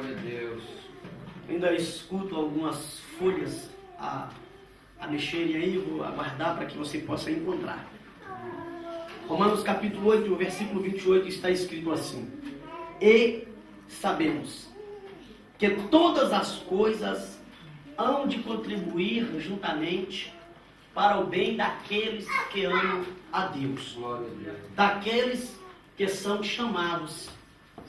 Glória a Deus. Ainda escuto algumas folhas a mexerem aí, vou aguardar para que você possa encontrar. Romanos capítulo 8, versículo 28 está escrito assim: E sabemos que todas as coisas hão de contribuir juntamente para o bem daqueles que amam a Deus, Glória a Deus. daqueles que são chamados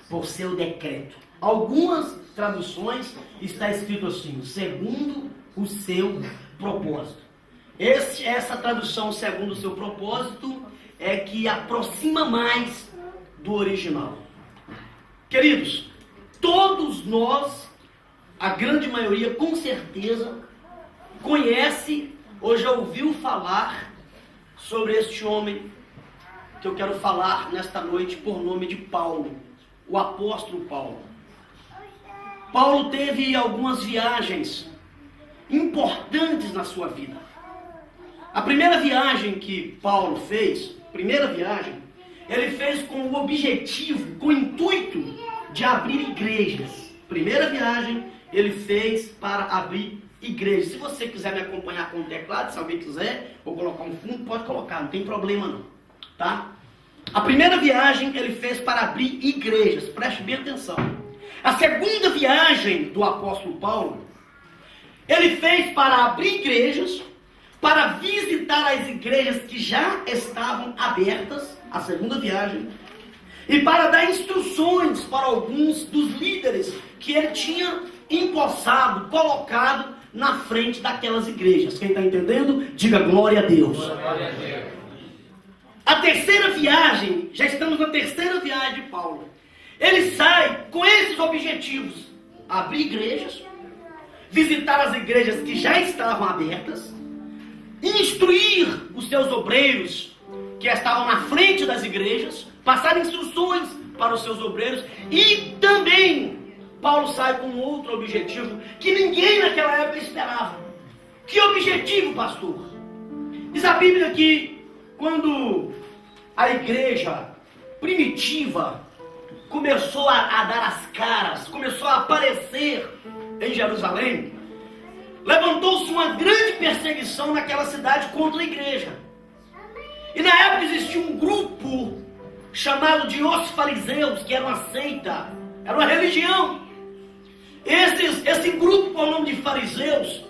por seu decreto. Algumas traduções está escrito assim: segundo o seu propósito. Essa tradução, segundo o seu propósito, é que aproxima mais do original. Queridos, todos nós, a grande maioria com certeza, conhece ou já ouviu falar sobre este homem que eu quero falar nesta noite por nome de Paulo, o apóstolo Paulo. Paulo teve algumas viagens importantes na sua vida. A primeira viagem que Paulo fez, ele fez com o objetivo, com o intuito de abrir igrejas. Primeira viagem ele fez para abrir igrejas. Se você quiser me acompanhar com o teclado, se alguém quiser, vou colocar um fundo, pode colocar, não tem problema não, tá? A primeira viagem ele fez para abrir igrejas, preste bem atenção. A segunda viagem do apóstolo Paulo, ele fez para abrir igrejas, para visitar as igrejas que já estavam abertas, a segunda viagem, e para dar instruções para alguns dos líderes que ele tinha empossado, colocado na frente daquelas igrejas. Quem está entendendo, diga glória a Deus. Glória a Deus. A terceira viagem, já estamos na terceira viagem de Paulo. Ele sai com esses objetivos: abrir igrejas, visitar as igrejas que já estavam abertas, instruir os seus obreiros que estavam na frente das igrejas, passar instruções para os seus obreiros, e também Paulo sai com outro objetivo que ninguém naquela época esperava. Que objetivo, pastor? Diz a Bíblia que quando a igreja primitiva começou a dar as caras, começou a aparecer em Jerusalém, levantou-se uma grande perseguição naquela cidade contra a igreja. E na época existia um grupo chamado de os fariseus, que era uma seita, era uma religião. Esse grupo, com o nome de fariseus,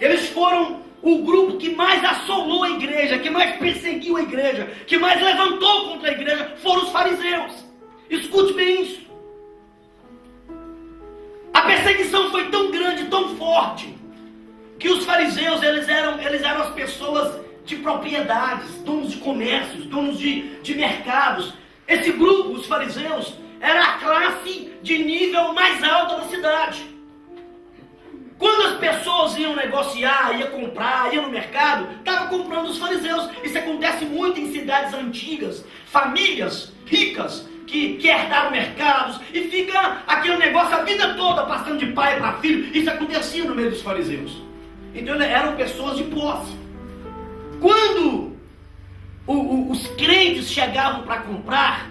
eles foram o grupo que mais assolou a igreja, que mais perseguiu a igreja, que mais levantou contra a igreja, foram os fariseus. Escute bem isso. A perseguição foi tão grande, tão forte, que os fariseus, eles eram as pessoas de propriedades, donos de comércios, donos de mercados. Esse grupo, os fariseus, era a classe de nível mais alta da cidade. Quando as pessoas iam negociar, iam comprar, iam no mercado, estavam comprando os fariseus. Isso acontece muito em cidades antigas, famílias ricas que herdaram mercados, e fica aquele negócio a vida toda passando de pai para filho. Isso acontecia no meio dos fariseus. Então eram pessoas de posse. Quando os crentes chegavam para comprar,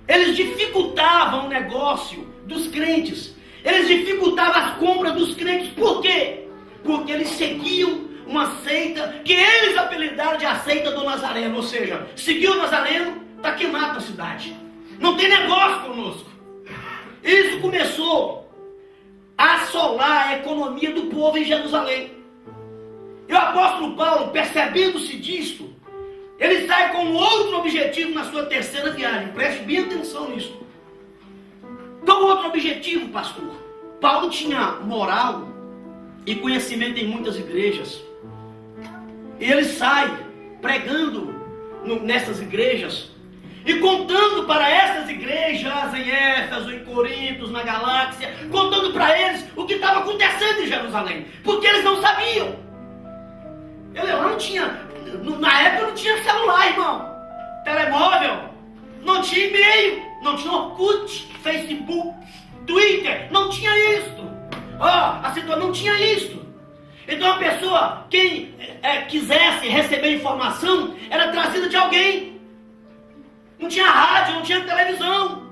eles dificultavam o negócio dos crentes. Eles dificultavam as compras dos crentes. Por quê? Porque eles seguiam uma seita que eles apelidaram de a seita do Nazareno. Ou seja, seguiu o Nazareno, está queimado na cidade. Não tem negócio conosco. Isso começou a assolar a economia do povo em Jerusalém. E o apóstolo Paulo, percebendo-se disto, ele sai com outro objetivo na sua terceira viagem. Preste bem atenção nisso. Qual outro objetivo, pastor? Paulo tinha moral e conhecimento em muitas igrejas. E ele sai pregando nessas igrejas e contando para essas igrejas em Éfeso, em Corinto, na Galáxia, contando para eles o que estava acontecendo em Jerusalém, porque eles não sabiam. Na época não tinha celular, irmão, telemóvel, não tinha e-mail, não tinha Orkut, Facebook, Twitter, não tinha isto. A situação não tinha isto. Então a pessoa, quem quisesse receber informação, era trazida de alguém. Não tinha rádio, não tinha televisão.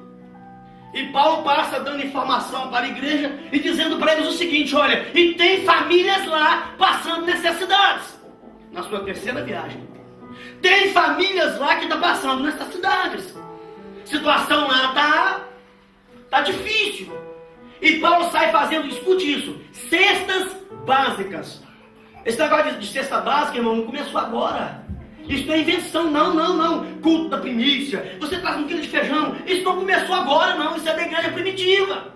E Paulo passa dando informação para a igreja e dizendo para eles o seguinte: olha, e tem famílias lá passando necessidades. Na sua terceira viagem. Tem famílias lá que estão passando necessidades. Situação lá tá difícil. E Paulo sai fazendo, escute isso, cestas básicas. Esse negócio de cesta básica, irmão, não começou agora. Isso não é invenção, não. Culto da primícia, você traz um quilo de feijão. Isso não começou agora, não. Isso é da igreja primitiva.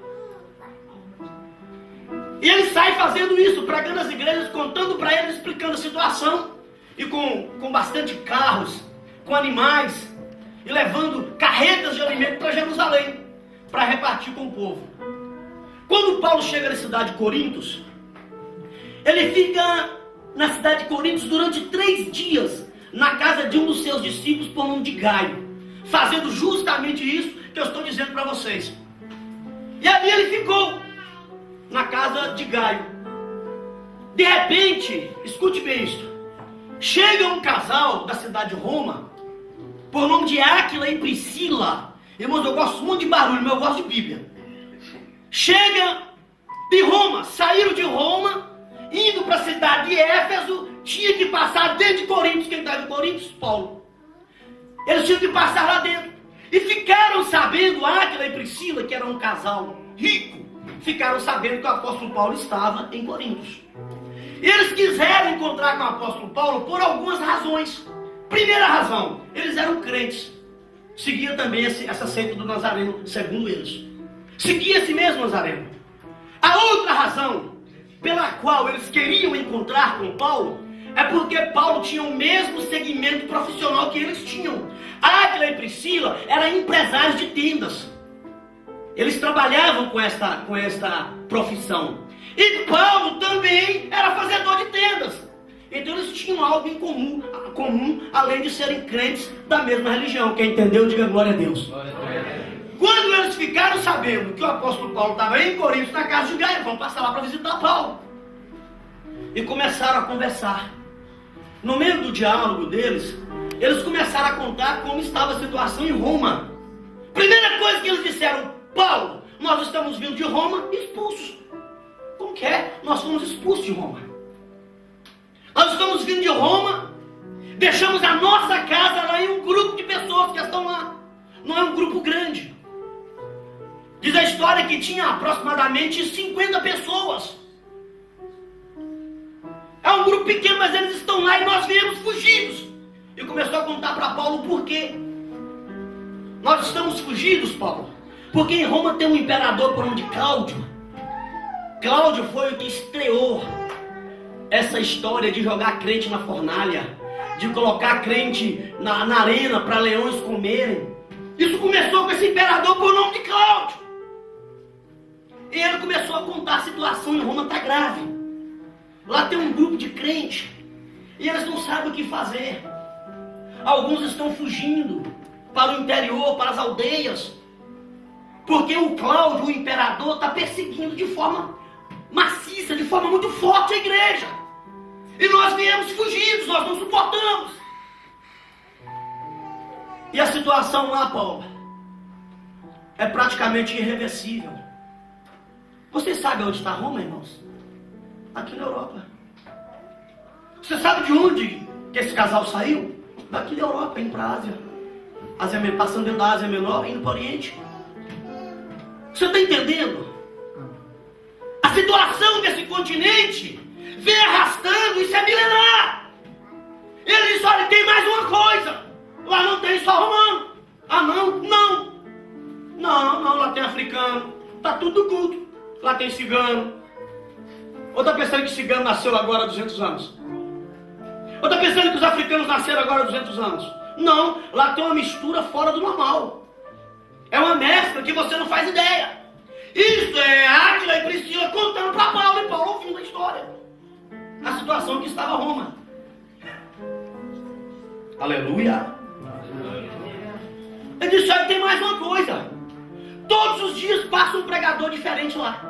E ele sai fazendo isso, pregando as igrejas, contando para eles, explicando a situação. E com bastante carros, com animais, e levando carretas de alimento para Jerusalém, para repartir com o povo. Quando Paulo chega na cidade de Corintos, ele fica na cidade de Corintos durante 3 dias, na casa de um dos seus discípulos, por nome de Gaio, fazendo justamente isso que eu estou dizendo para vocês. E ali ele ficou, na casa de Gaio. De repente, escute bem isso, chega um casal da cidade de Roma, por nome de Áquila e Priscila. Irmãos, eu gosto muito de barulho, mas eu gosto de Bíblia. Chega de Roma, saíram de Roma, indo para a cidade de Éfeso, tinha que passar dentro de Corintos. Quem está em Corintos? Paulo. Eles tinham que passar lá dentro. E ficaram sabendo, Áquila e Priscila, que era um casal rico, ficaram sabendo que o apóstolo Paulo estava em Corintos. E eles quiseram encontrar com o apóstolo Paulo por algumas razões. Primeira razão, eles eram crentes. Seguia também essa seita do Nazareno, segundo eles. Seguia esse mesmo Nazareno. A outra razão pela qual eles queriam encontrar com Paulo é porque Paulo tinha o mesmo segmento profissional que eles tinham. Áquila e Priscila eram empresários de tendas. Eles trabalhavam com esta profissão. E Paulo também era fazedor de tendas. Então eles tinham algo em comum, além de serem crentes da mesma religião. Quem entendeu, diga glória a Deus. Quando eles ficaram sabendo que o apóstolo Paulo estava em Corinto, na casa de Gaio, vão passar lá para visitar Paulo. E começaram a conversar. No meio do diálogo deles, eles começaram a contar como estava a situação em Roma. Primeira coisa que eles disseram: Paulo, nós estamos vindo de Roma expulsos. Como que é? Nós fomos expulsos de Roma. Nós estamos vindo de Roma, deixamos a nossa casa lá em um grupo de pessoas que estão lá. Não é um grupo grande. Diz a história que tinha aproximadamente 50 pessoas. É um grupo pequeno, mas eles estão lá e nós viemos fugidos. E começou a contar para Paulo o porquê. Nós estamos fugidos, Paulo, porque em Roma tem um imperador por nome de Cláudio. Cláudio foi o que estreou essa história de jogar crente na fornalha, de colocar crente na arena para leões comerem. Isso começou com esse imperador por nome de Cláudio. E ele começou a contar: a situação em Roma está grave. Lá tem um grupo de crentes e eles não sabem o que fazer. Alguns estão fugindo para o interior, para as aldeias, porque o Cláudio, o imperador, está perseguindo de forma maciça, de forma muito forte a igreja. E nós viemos fugidos, nós não suportamos. E a situação lá, Paulo, é praticamente irreversível. Você sabe onde está Roma, irmãos? Aqui na Europa. Você sabe de onde que esse casal saiu? Daqui da Europa, indo para a Ásia. Passando dentro da Ásia Menor, indo para o Oriente. Você está entendendo? A situação desse continente vem arrastando, isso é milenar. Ele diz: olha, tem mais uma coisa. Lá não tem só romano. Ah, não? Não, lá tem africano. Está tudo culto. Lá tem cigano. Ou está pensando que cigano nasceu agora há 200 anos? Ou está pensando que os africanos nasceram agora há 200 anos? Não, lá tem uma mistura fora do normal. É uma mescla que você não faz ideia. Isso é Áquila e Priscila contando para Paulo, e Paulo ouvindo a história. A situação que estava Roma. Aleluia. Ele disse: olha, tem mais uma coisa. Todos os dias passa um pregador diferente lá.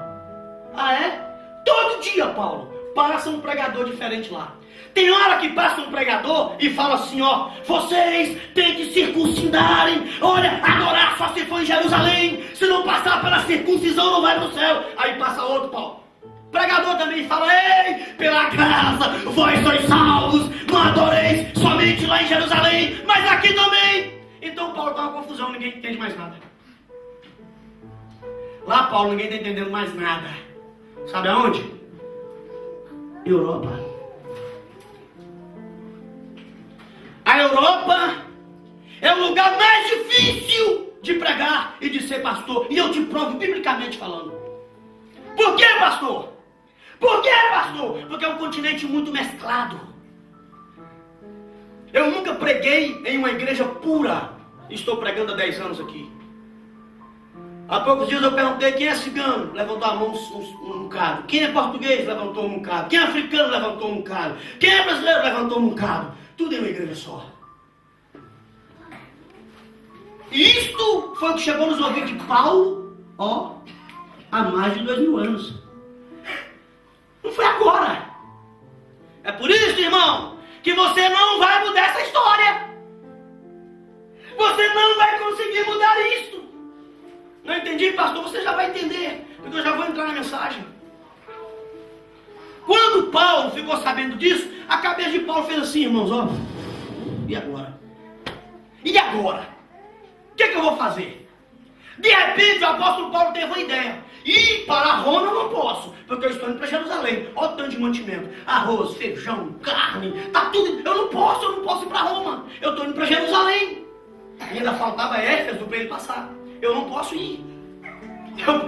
Ah, é? Todo dia, Paulo. passa um pregador diferente lá. Tem hora que passa um pregador e fala assim, ó, vocês têm que circuncidarem, olha, adorar só se for em Jerusalém, se não passar pela circuncisão não vai pro céu. Aí passa outro, Paulo. Pregador também fala, ei, pela graça, vós sois salvos, não adoreis somente lá em Jerusalém, mas aqui também. Então Paulo tá uma confusão, ninguém entende mais nada. Lá, Paulo, ninguém está entendendo mais nada. Sabe aonde? Europa. A Europa é o lugar mais difícil de pregar e de ser pastor. E eu te provo biblicamente falando. Por que, pastor? Por que, pastor? Porque é um continente muito mesclado. Eu nunca preguei em uma igreja pura. Estou pregando há 10 anos aqui. Há poucos dias eu perguntei quem é cigano, levantou a mão um bocado. Quem é português, levantou um bocado. Quem é africano, levantou um bocado. Quem é brasileiro, levantou um bocado. Tudo em uma igreja só. E isto foi o que chegou nos ouvidos de Paulo, ó, há mais de 2000 anos. Não foi agora. É por isso, irmão, que você não vai mudar essa história. Você não vai conseguir mudar isto. Não entendi, pastor? Você já vai entender, porque eu já vou entrar na mensagem. Quando Paulo ficou sabendo disso, a cabeça de Paulo fez assim, irmãos, ó. E agora? E agora? O que é que eu vou fazer? De repente o apóstolo Paulo teve uma ideia. Ir para Roma eu não posso, porque eu estou indo para Jerusalém. Olha o tanto de mantimento. Arroz, feijão, carne, tá tudo. Eu não posso ir para Roma. Eu estou indo para Jerusalém. E ainda faltava Éfeso para ele passar. Eu não posso ir.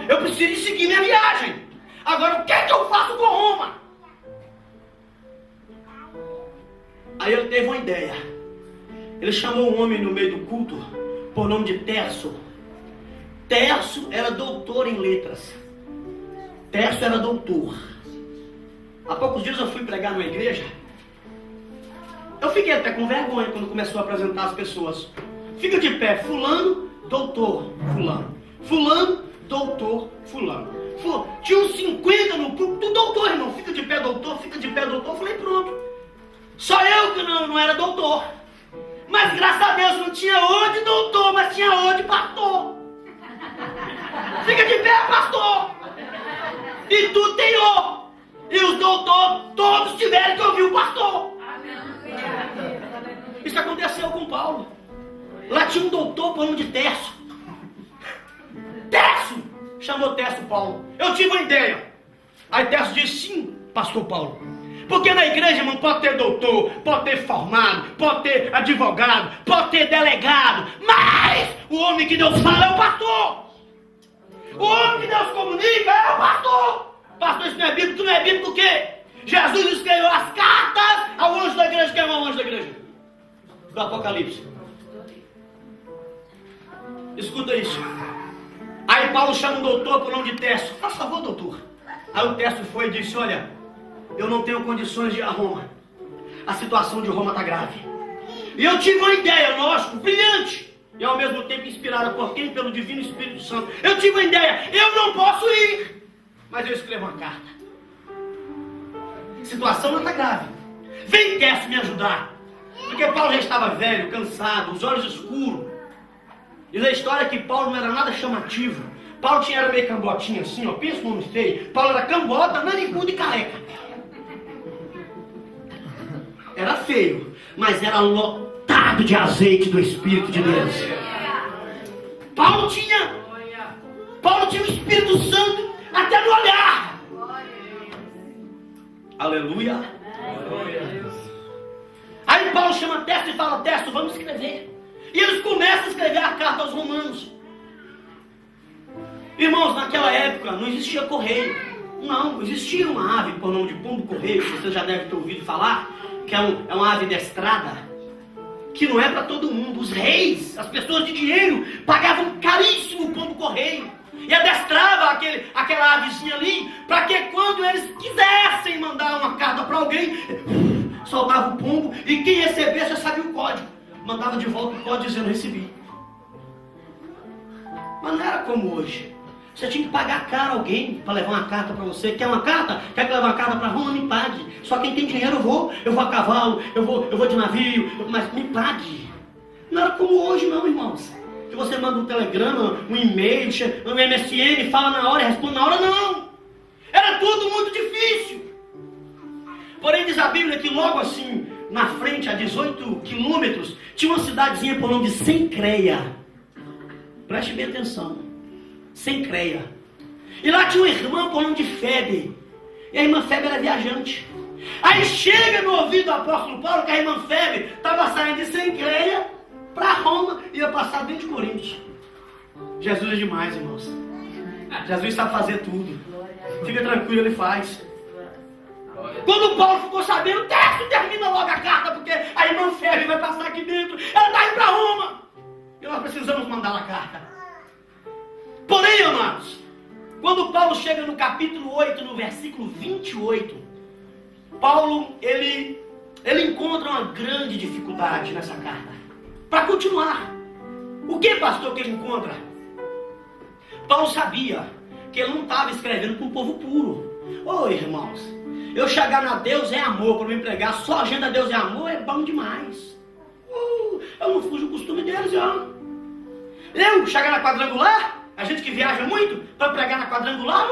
Eu preciso seguir minha viagem. Agora, o que é que eu faço com Roma? Aí ele teve uma ideia. Ele chamou um homem no meio do culto, por nome de Terço. Terço era doutor em letras. Terço era doutor. Há poucos dias eu fui pregar numa igreja. Eu fiquei até com vergonha quando começou a apresentar as pessoas. Fica de pé, fulano, doutor, fulano. Fulano, doutor, fulano. Tinha uns 50 no culto, tu doutor, irmão. Fica de pé, doutor, fica de pé, doutor. Eu falei, pronto. Só eu que não era doutor. Mas graças a Deus não tinha O de doutor, mas tinha O de pastor. Fica de pé, pastor. E tu tem O. E os doutores todos tiveram que ouvir o pastor. Isso aconteceu com Paulo. Lá tinha um doutor por nome de Terço. Terço! Chamou Terço Paulo. Eu tive uma ideia. Aí Terço disse, sim, pastor Paulo. Porque na igreja, irmão, pode ter doutor, pode ter formado, pode ter advogado, pode ter delegado. Mas o homem que Deus fala é o pastor. O homem que Deus comunica é o pastor. Pastor, isso não é bíblico, tu não é bíblico o quê? Jesus escreveu as cartas ao anjo da igreja. Quem é o anjo da igreja? Do Apocalipse. Escuta isso. Aí Paulo chama um doutor por nome de Terço. Faz favor, doutor. Aí o Terço foi e disse, olha, eu não tenho condições de ir a Roma. A situação de Roma está grave. E eu tive uma ideia, lógico, brilhante. E ao mesmo tempo inspirada por quem? Pelo Divino Espírito Santo. Eu tive uma ideia, eu não posso ir. Mas eu escrevo uma carta. A situação não está grave. Vem, Terço, me ajudar. Porque Paulo já estava velho, cansado, os olhos escuros. Diz a história que Paulo não era nada chamativo. Paulo era meio cambotinho assim, ó. Pensa no nome feio. Paulo era cambota, naricudo e careca. Era feio, mas era lotado de azeite do Espírito de Deus. Paulo tinha o Espírito Santo até no olhar. Aleluia. Aí Paulo chama Terço e fala, Terço, vamos escrever. E eles começam a escrever a carta aos romanos. Irmãos, naquela época não existia correio. Não, existia uma ave por nome de pombo-correio, que você já deve ter ouvido falar, que é uma ave destrada, que não é para todo mundo. Os reis, as pessoas de dinheiro, pagavam caríssimo o pombo-correio. E adestrava aquela avezinha ali, para que quando eles quisessem mandar uma carta para alguém, soltava o pombo, e quem recebesse já sabia o código. Mandava de volta o código dizendo, recebi. Mas não era como hoje. Você tinha que pagar caro a alguém para levar uma carta para você. Quer uma carta? Quer que leve uma carta para Roma? Me pague. Só quem tem dinheiro eu vou a cavalo, eu vou de navio, mas me pague. Não era como hoje não, irmãos. Que você manda um telegrama, um e-mail, um MSN, fala na hora e responde na hora. Não! Era tudo muito difícil. Porém diz a Bíblia que logo assim, na frente, a 18 quilômetros, tinha uma cidadezinha por nome de Sencreia. Preste bem atenção. Sencreia. E lá tinha uma irmã por nome de Febe. E a irmã Febe era viajante. Aí chega no ouvido do apóstolo Paulo que a irmã Febe estava saindo de Sencreia para Roma e ia passar dentro de Coríntios. Jesus é demais, irmãos. Jesus sabe fazer tudo. Fica tranquilo, ele faz. Quando o Paulo ficou sabendo, termina logo a carta, porque a irmã Febe vai passar aqui dentro. Ela está indo para Roma. E nós precisamos mandar a carta. Porém, amados, quando Paulo chega no capítulo 8, no versículo 28, Paulo, ele encontra uma grande dificuldade nessa carta. Para continuar. O que, pastor, que ele encontra? Paulo sabia que ele não estava escrevendo para um povo puro. Ô, irmãos, eu chegar na Deus é amor para me pregar, só a gente a Deus é amor, é bom demais. Eu não fujo o costume deles, não. Eu chegar na quadrangular, a gente que viaja muito, para pregar na quadrangular,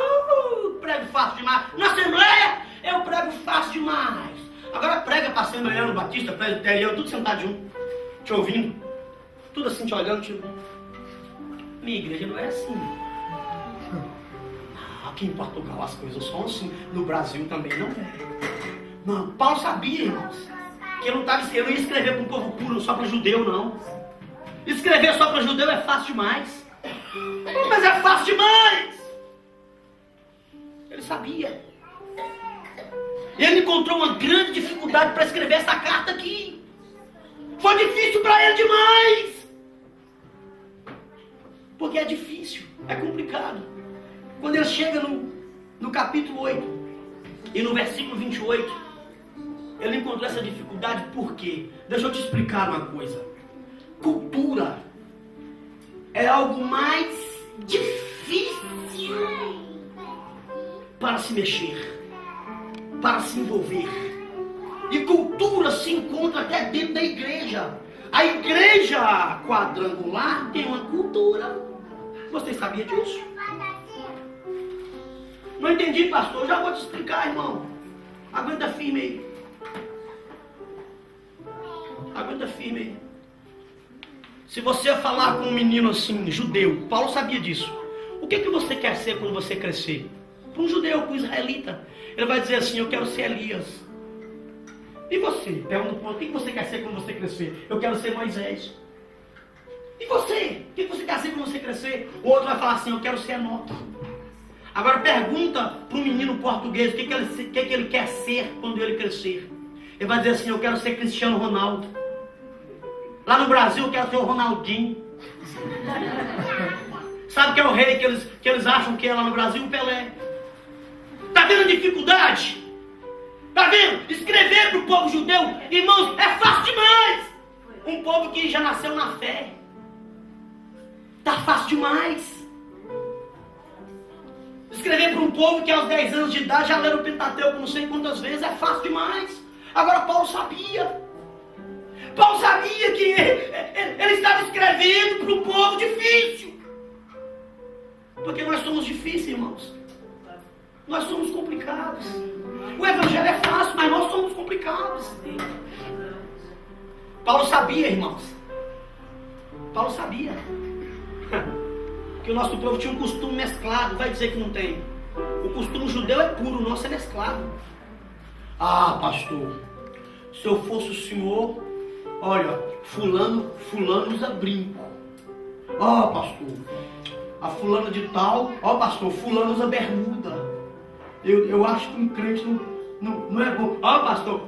prego fácil demais. Na Assembleia, eu prego fácil demais. Agora prega para Assembleiano, Batista, Presbiteriano, tudo sentado junto, te ouvindo, tudo assim te olhando, tipo, minha igreja não é assim. Aqui em Portugal as coisas são assim, no Brasil também não é. Não, Paulo sabia, irmãos, que eu não ia escrever para um povo puro, só para judeu, não. Escrever só para judeu é fácil demais. Mas é fácil demais. Ele sabia. E ele encontrou uma grande dificuldade para escrever essa carta aqui. Foi difícil para ele demais. Porque é difícil, é complicado. Quando ele chega no capítulo 8 e no versículo 28, ele encontrou essa dificuldade por quê? Deixa eu te explicar uma coisa. Cultura é algo mais difícil para se mexer, para se envolver. E cultura se encontra até dentro da igreja. A igreja quadrangular tem uma cultura. Você sabia disso? Não entendi, pastor. Já vou te explicar, irmão. Aguenta firme aí. Aguenta firme aí. Se você falar com um menino assim, judeu, Paulo sabia disso. O que você quer ser quando você crescer? Para um judeu, para um israelita. Ele vai dizer assim, eu quero ser Elias. E você? Pergunta para o que você quer ser quando você crescer? Eu quero ser Moisés. E você? O que você quer ser quando você crescer? O outro vai falar assim, eu quero ser Enoque. Agora pergunta para um menino português o que ele quer ser quando ele crescer. Ele vai dizer assim, eu quero ser Cristiano Ronaldo. Lá no Brasil eu quero ser o Ronaldinho. Sabe que é o rei que eles acham que é lá no Brasil? O Pelé. Está vendo a dificuldade? Está vendo? Escrever para o povo judeu, irmãos, é fácil demais. Um povo que já nasceu na fé. Está fácil demais. Escrever para um povo que aos 10 anos de idade já leram o Pentateuco não sei quantas vezes, é fácil demais. Agora Paulo sabia. Paulo sabia que ele estava escrevendo para um povo difícil. Porque nós somos difíceis, irmãos. Nós somos complicados. O evangelho é fácil, mas nós somos complicados. Paulo sabia, irmãos. Paulo sabia que o nosso povo tinha um costume mesclado. Vai dizer que não tem. O costume judeu é puro, o nosso é mesclado. Ah, pastor, se eu fosse o senhor, olha, fulano usa brinco. Ó, pastor, a fulana de tal, ó, pastor, fulano usa bermuda. Eu acho que um crente não é bom. Ó, pastor,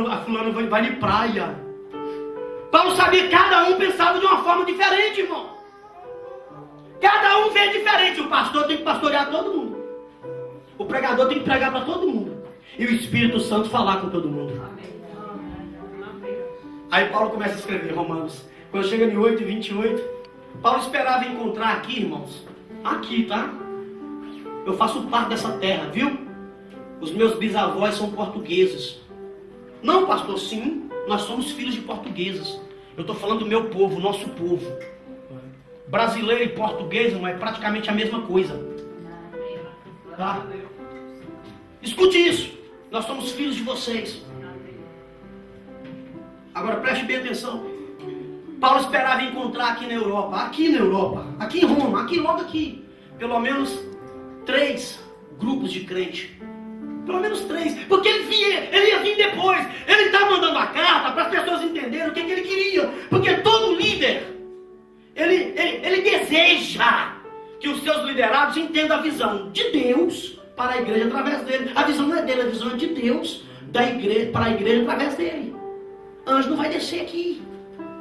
a fulana vai de praia. Paulo sabia que cada um pensava de uma forma diferente, irmão. Cada um vê diferente. O pastor tem que pastorear todo mundo. O pregador tem que pregar para todo mundo. E o Espírito Santo falar com todo mundo. Aí Paulo começa a escrever Romanos. Quando chega em 8 e 28, Paulo esperava encontrar aqui, irmãos, aqui, tá? Eu faço parte dessa terra, viu? Os meus bisavós são portugueses. Não, pastor, sim, nós somos filhos de portugueses. Eu estou falando do meu povo, nosso povo. Brasileiro e português, irmão, é praticamente a mesma coisa. Tá? Escute isso. Nós somos filhos de vocês. Agora preste bem atenção. Paulo esperava encontrar aqui na Europa, aqui em Roma, aqui logo aqui, pelo menos 3 grupos de crente. Pelo menos 3, porque ele ia vir depois. Ele está mandando a carta para as pessoas entenderem o que ele queria. Porque todo líder, ele deseja que os seus liderados entendam a visão de Deus para a igreja através dele. A visão não é dele, a visão é de Deus da igreja, para a igreja através dele. Anjo não vai descer aqui.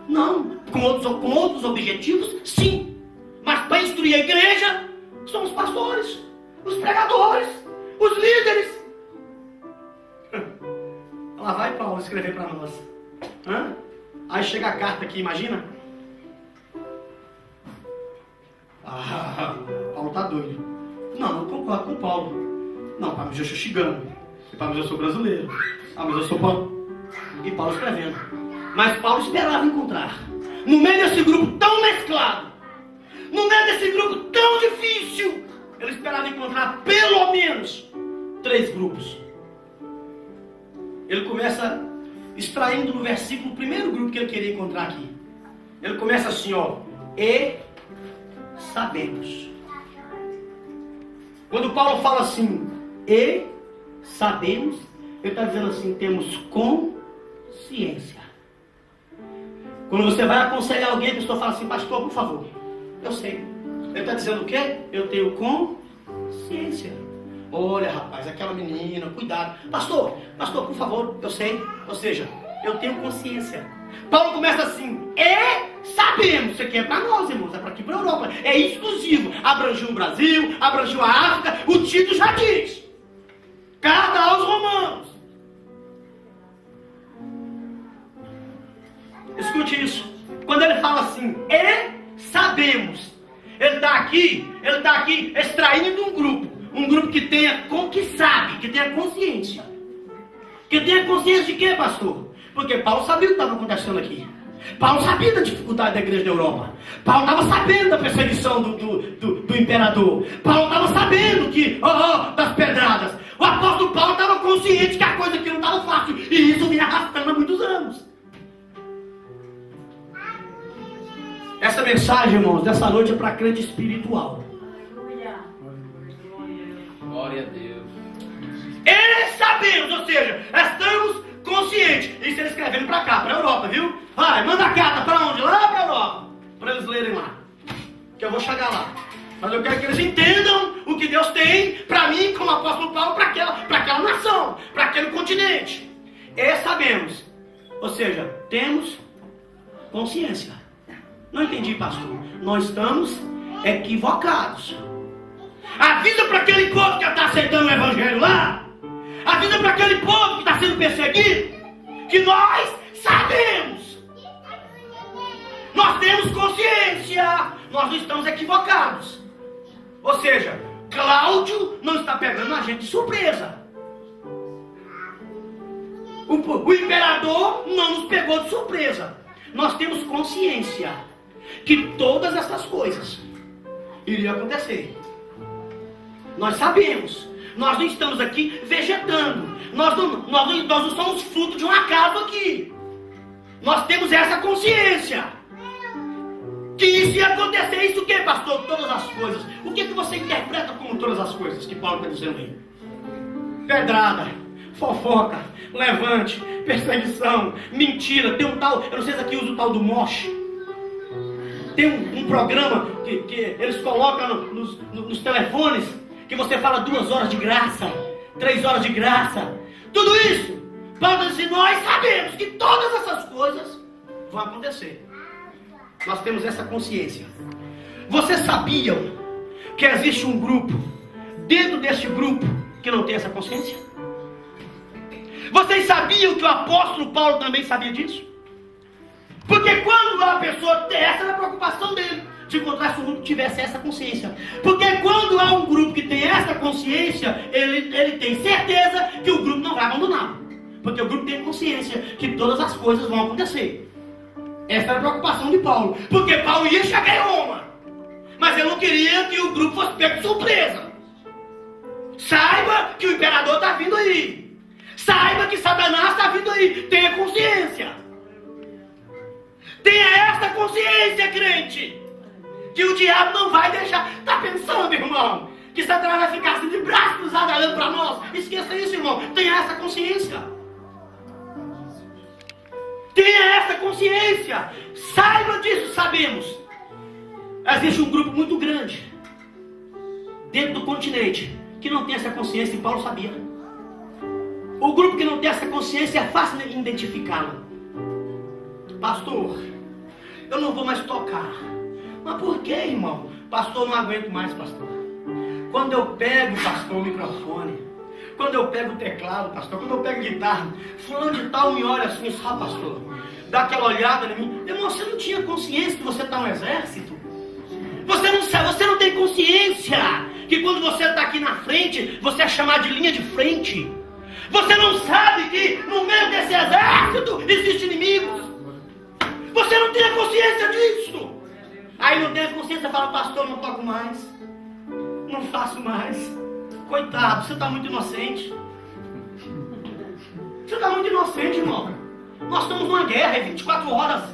Não. Com outros objetivos, sim. Mas para instruir a igreja, são os pastores, os pregadores, os líderes. Lá vai Paulo escrever para nós. Aí chega a carta aqui, imagina. Paulo tá doido. Não, eu concordo com Paulo. Não, mas eu sou chigano. Mas eu sou brasileiro. Mas eu sou Paulo. E Paulo escrevendo. Mas Paulo esperava encontrar, no meio desse grupo tão mesclado, no meio desse grupo tão difícil, ele esperava encontrar pelo menos 3 grupos. Ele começa extraindo no versículo o primeiro grupo que ele queria encontrar aqui. Ele começa assim, ó. E sabemos. Quando Paulo fala assim, e sabemos, ele está dizendo assim, temos consciência. Quando você vai aconselhar alguém, a pessoa fala assim, pastor, por favor, eu sei. Ele está dizendo o quê? Eu tenho consciência. Olha, rapaz, aquela menina, cuidado. Pastor, por favor, eu sei. Ou seja, eu tenho consciência. Paulo começa assim, e sabemos. Isso aqui é para nós, irmãos, é para aqui, para a Europa. É exclusivo. Abrangiu o Brasil, abrangiu a África. O Tito já diz. Carta aos Romanos. Escute isso. Quando ele fala assim, e sabemos. Ele está aqui extraindo um grupo. Um grupo que sabe, que tenha consciência. Que tenha consciência de quê, pastor? Porque Paulo sabia o que estava acontecendo aqui. Paulo sabia da dificuldade da igreja da Europa. Paulo estava sabendo da perseguição do imperador. Paulo estava sabendo das pedradas. O apóstolo Paulo estava consciente que a coisa aqui não estava fácil. E isso vinha arrastando há muitos anos. Essa mensagem, irmãos, dessa noite é para crente espiritual. Glória a Deus. Eles sabemos, ou seja, estamos conscientes. Isso ele escrevendo para cá, para a Europa, viu? Vai, manda a carta para onde? Lá para a Europa. Para eles lerem lá. Que eu vou chegar lá. Mas eu quero que eles entendam o que Deus tem para mim, como apóstolo Paulo, para aquela nação, para aquele continente. E sabemos. Ou seja, temos consciência. Não entendi, pastor. Nós estamos equivocados. Avisa para aquele povo que está aceitando o evangelho lá. Avisa para aquele povo que está sendo perseguido. Que nós sabemos. Nós temos consciência. Nós não estamos equivocados. Ou seja, Cláudio não está pegando a gente de surpresa. O imperador não nos pegou de surpresa. Nós temos consciência que todas essas coisas iriam acontecer. Nós sabemos. Nós não estamos aqui vegetando. Nós não somos fruto de um acaso aqui. Nós temos essa consciência. Que isso ia acontecer. Isso o que, pastor? Todas as coisas. O que você interpreta como todas as coisas que Paulo está dizendo aí? Pedrada, fofoca, levante, perseguição, mentira. Tem um tal, eu não sei se aqui usa o tal do moche. Tem um programa que eles colocam nos telefones, que você fala 2 horas de graça, 3 horas de graça. Tudo isso, Paulo diz, nós sabemos que todas essas coisas vão acontecer. Nós temos essa consciência. Vocês sabiam que existe um grupo, dentro deste grupo, que não tem essa consciência? Vocês sabiam que o apóstolo Paulo também sabia disso? Porque quando a pessoa tem, essa era a preocupação dele. se encontrasse um grupo que tivesse essa consciência. Porque quando há um grupo que tem essa consciência, ele tem certeza que o grupo não vai abandonar. Porque o grupo tem consciência que todas as coisas vão acontecer. Essa era a preocupação de Paulo. Porque Paulo ia chegar em Roma. Mas ele não queria que o grupo fosse pego de surpresa. Saiba que o imperador está vindo aí. Saiba que Satanás está vindo aí. Tenha consciência. Tenha esta consciência, crente. Que o diabo não vai deixar. Está pensando, irmão, que Satanás vai ficar assim de braços cruzados olhando para nós? Esqueça isso, irmão. Tenha essa consciência. Tenha essa consciência. Saiba disso, sabemos. Existe um grupo muito grande dentro do continente que não tem essa consciência, e Paulo sabia. O grupo que não tem essa consciência é fácil de identificá-lo. Pastor, eu não vou mais tocar. Mas por que, irmão? Pastor, não aguento mais, pastor. Quando eu pego, pastor, o microfone, quando eu pego o teclado, pastor, quando eu pego guitarra, fulano de tal me olha assim, só, pastor, dá aquela olhada em mim. Irmão, você não tinha consciência que você está no exército? Você não sabe, você não tem consciência que quando você está aqui na frente, você é chamado de linha de frente. Você não sabe que no meio desse exército existem inimigos. Você não tem a consciência disso. Aí não tem a consciência, fala, pastor, não toco mais, não faço mais. Coitado, você está muito inocente. Você está muito inocente, irmão. Nós estamos numa guerra, é 24 horas.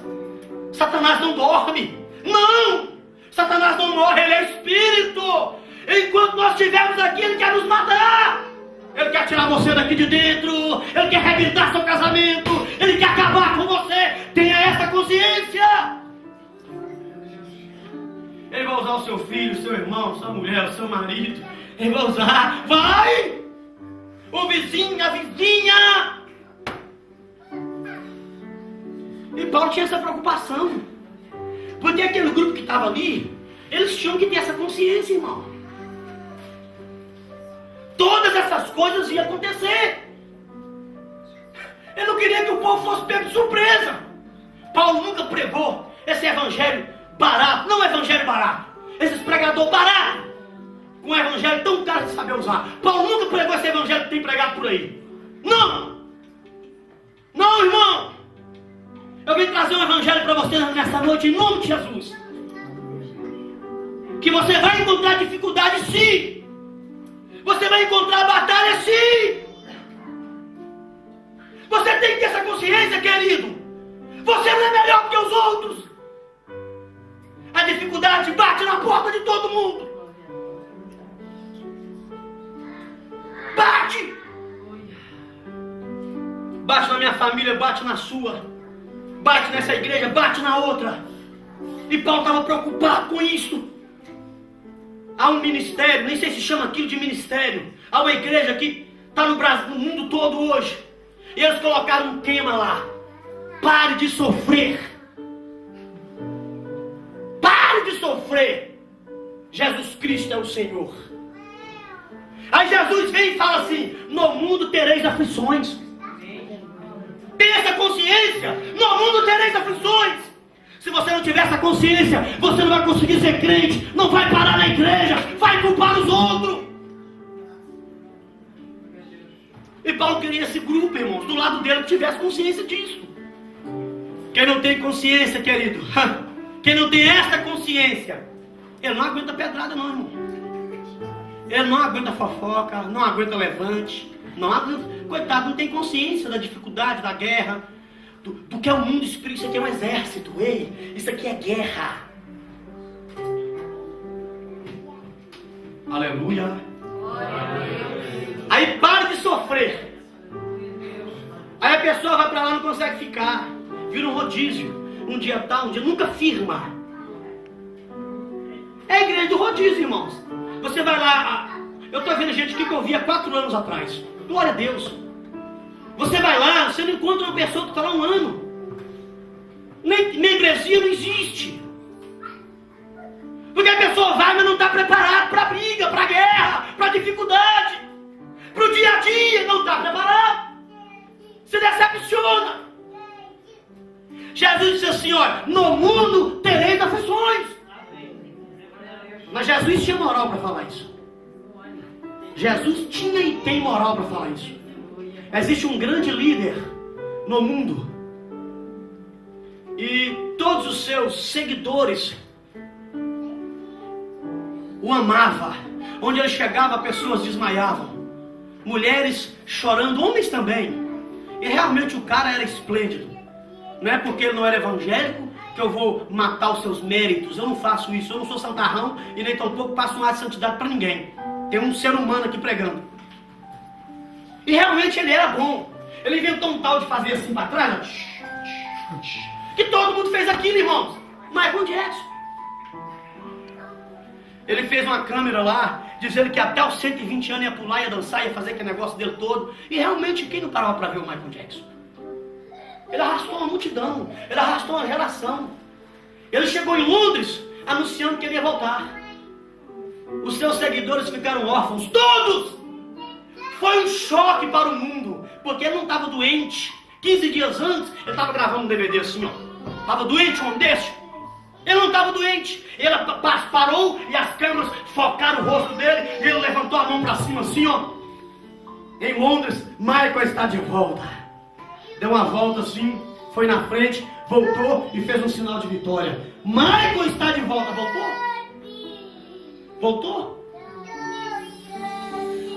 Satanás não dorme. Não! Satanás não morre, ele é espírito. Enquanto nós estivermos aqui, ele quer nos matar. Ele quer tirar você daqui de dentro. Ele quer arrebentar seu casamento. Ele quer acabar com você. Tenha essa consciência. Ele vai usar o seu filho, seu irmão, sua mulher, o seu marido. Ele vai usar. Vai! O vizinho, a vizinha. E Paulo tinha essa preocupação. Porque aquele grupo que estava ali, eles tinham que ter essa consciência, irmão. Todas essas coisas iam acontecer. Ele não queria que o povo fosse pego de surpresa. Paulo nunca pregou esse evangelho barato. Não é evangelho barato. Esses pregadores baratos. Com um evangelho tão caro de saber usar. Paulo nunca pregou esse evangelho que tem pregado por aí. Não. Não, irmão. Eu vim trazer um evangelho para você nessa noite, em nome de Jesus. Que você vai encontrar dificuldade, sim. Você vai encontrar batalha, sim. Você tem que ter essa consciência, querido. Você não é melhor que os outros. A dificuldade bate na porta de todo mundo. Bate. Bate na minha família, bate na sua. Bate nessa igreja, bate na outra. E Paulo estava preocupado com isso. Há um ministério, nem sei se chama aquilo de ministério. Há uma igreja que está no Brasil, no mundo todo hoje. E eles colocaram um tema lá. Pare de sofrer. Pare de sofrer. Jesus Cristo é o Senhor. Aí Jesus vem e fala assim: no mundo tereis aflições. Tenha essa consciência. No mundo tereis aflições. Se você não tiver essa consciência, você não vai conseguir ser crente. Não vai parar na igreja. Vai culpar os outros. E Paulo queria esse grupo, irmãos, do lado dele que tivesse consciência disso. Quem não tem consciência, querido, quem não tem essa consciência, ele não aguenta pedrada não, irmão. Ele não aguenta fofoca, não aguenta levante. Não aguenta. Coitado, não tem consciência da dificuldade, da guerra, do que é o mundo espiritual. Isso aqui é um exército, ei, isso aqui é guerra. Aleluia. Aí para de sofrer. Aí a pessoa vai para lá e não consegue ficar. Vira um rodízio. Um dia tal, um dia nunca firma. É a igreja do rodízio, irmãos. Você vai lá. Eu estou vendo gente aqui que eu vi há 4 anos atrás. Glória a Deus. Você vai lá, você não encontra uma pessoa que está lá 1 ano. Membresia não existe. Porque a pessoa vai, mas não está preparada para a briga, para a guerra, para a dificuldade, para o dia a dia. Não está preparado. Se decepciona. Jesus disse assim: olha, no mundo tereis aflições. Mas Jesus tinha moral para falar isso. Jesus tinha e tem moral para falar isso. Existe um grande líder no mundo e todos os seus seguidores o amavam. Onde ele chegava, pessoas desmaiavam, mulheres chorando, homens também. E realmente o cara era esplêndido. Não é porque ele não era evangélico que eu vou matar os seus méritos. Eu não faço isso. Eu não sou santarrão e nem tampouco passo um ato de santidade para ninguém. Tem um ser humano aqui pregando. E realmente ele era bom. Ele inventou um tal de fazer assim para trás, que todo mundo fez aquilo, irmãos. Michael Jackson. Ele fez uma câmera lá, dizendo que até os 120 anos ia pular, ia dançar, ia fazer aquele negócio dele todo. E realmente, quem não parava para ver o Michael Jackson? Ele arrastou uma multidão, ele arrastou uma geração. Ele chegou em Londres, anunciando que ele ia voltar. Os seus seguidores ficaram órfãos, todos! Foi um choque para o mundo, porque ele não estava doente. 15 dias antes, ele estava gravando um DVD assim, ó. Estava doente, um homem desse. Ele não estava doente. Ele parou e as câmeras focaram o rosto dele. E ele levantou a mão para cima assim, ó. Em Londres, Michael está de volta. Deu uma volta assim, foi na frente, voltou e fez um sinal de vitória. Michael está de volta. Voltou? Voltou?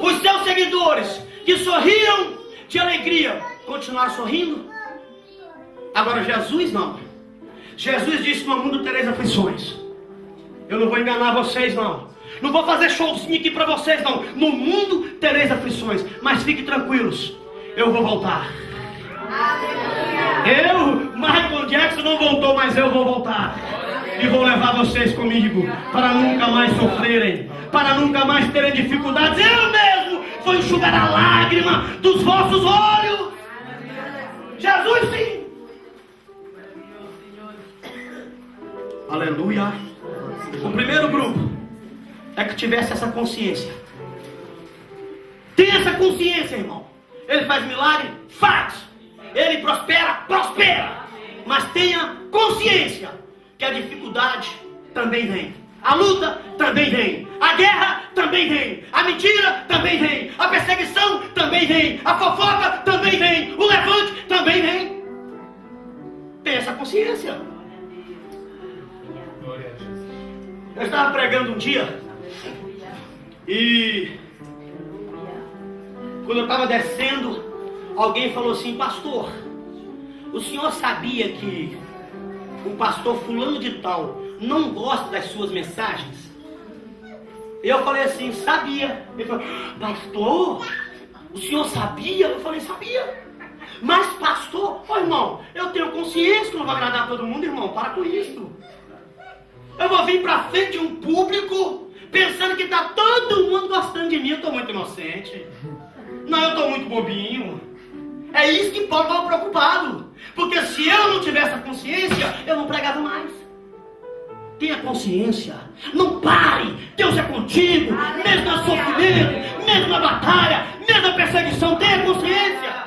Os seus seguidores que sorriam de alegria continuaram sorrindo? Agora Jesus não. Jesus disse: no mundo tereis aflições. Eu não vou enganar vocês não. Não vou fazer showzinho aqui para vocês não. No mundo tereis aflições. Mas fiquem tranquilos, eu vou voltar. Michael Jackson não voltou, mas eu vou voltar. E vou levar vocês comigo, para nunca mais sofrerem, para nunca mais terem dificuldades. Eu mesmo vou enxugar a lágrima dos vossos olhos. Jesus sim. Aleluia. O primeiro grupo é que tivesse essa consciência. Tem essa consciência, irmão. Ele faz milagre? Faz. Ele prospera? Prospera. Mas tenha consciência que a dificuldade também vem. A luta também vem. A guerra também vem. A mentira também vem. A perseguição também vem. A fofoca também vem. O levante também vem. Tenha essa consciência. Eu estava pregando um dia e quando eu estava descendo, alguém falou assim: pastor, o senhor sabia que o pastor fulano de tal não gosta das suas mensagens? Eu falei assim: sabia. Ele falou: pastor, o senhor sabia? Eu falei: sabia. Mas pastor, irmão, eu tenho consciência que não vai agradar todo mundo, irmão, para com isso. Eu vou vir para frente de um público pensando que está todo mundo gostando de mim. Eu estou muito inocente. Não, eu estou muito bobinho. É isso que Paulo estava preocupado. Porque se eu não tivesse a consciência, eu não pregava mais. Tenha consciência. Não pare. Deus é contigo. Mesmo no sofrimento, mesmo na batalha, mesmo na perseguição. Tenha consciência.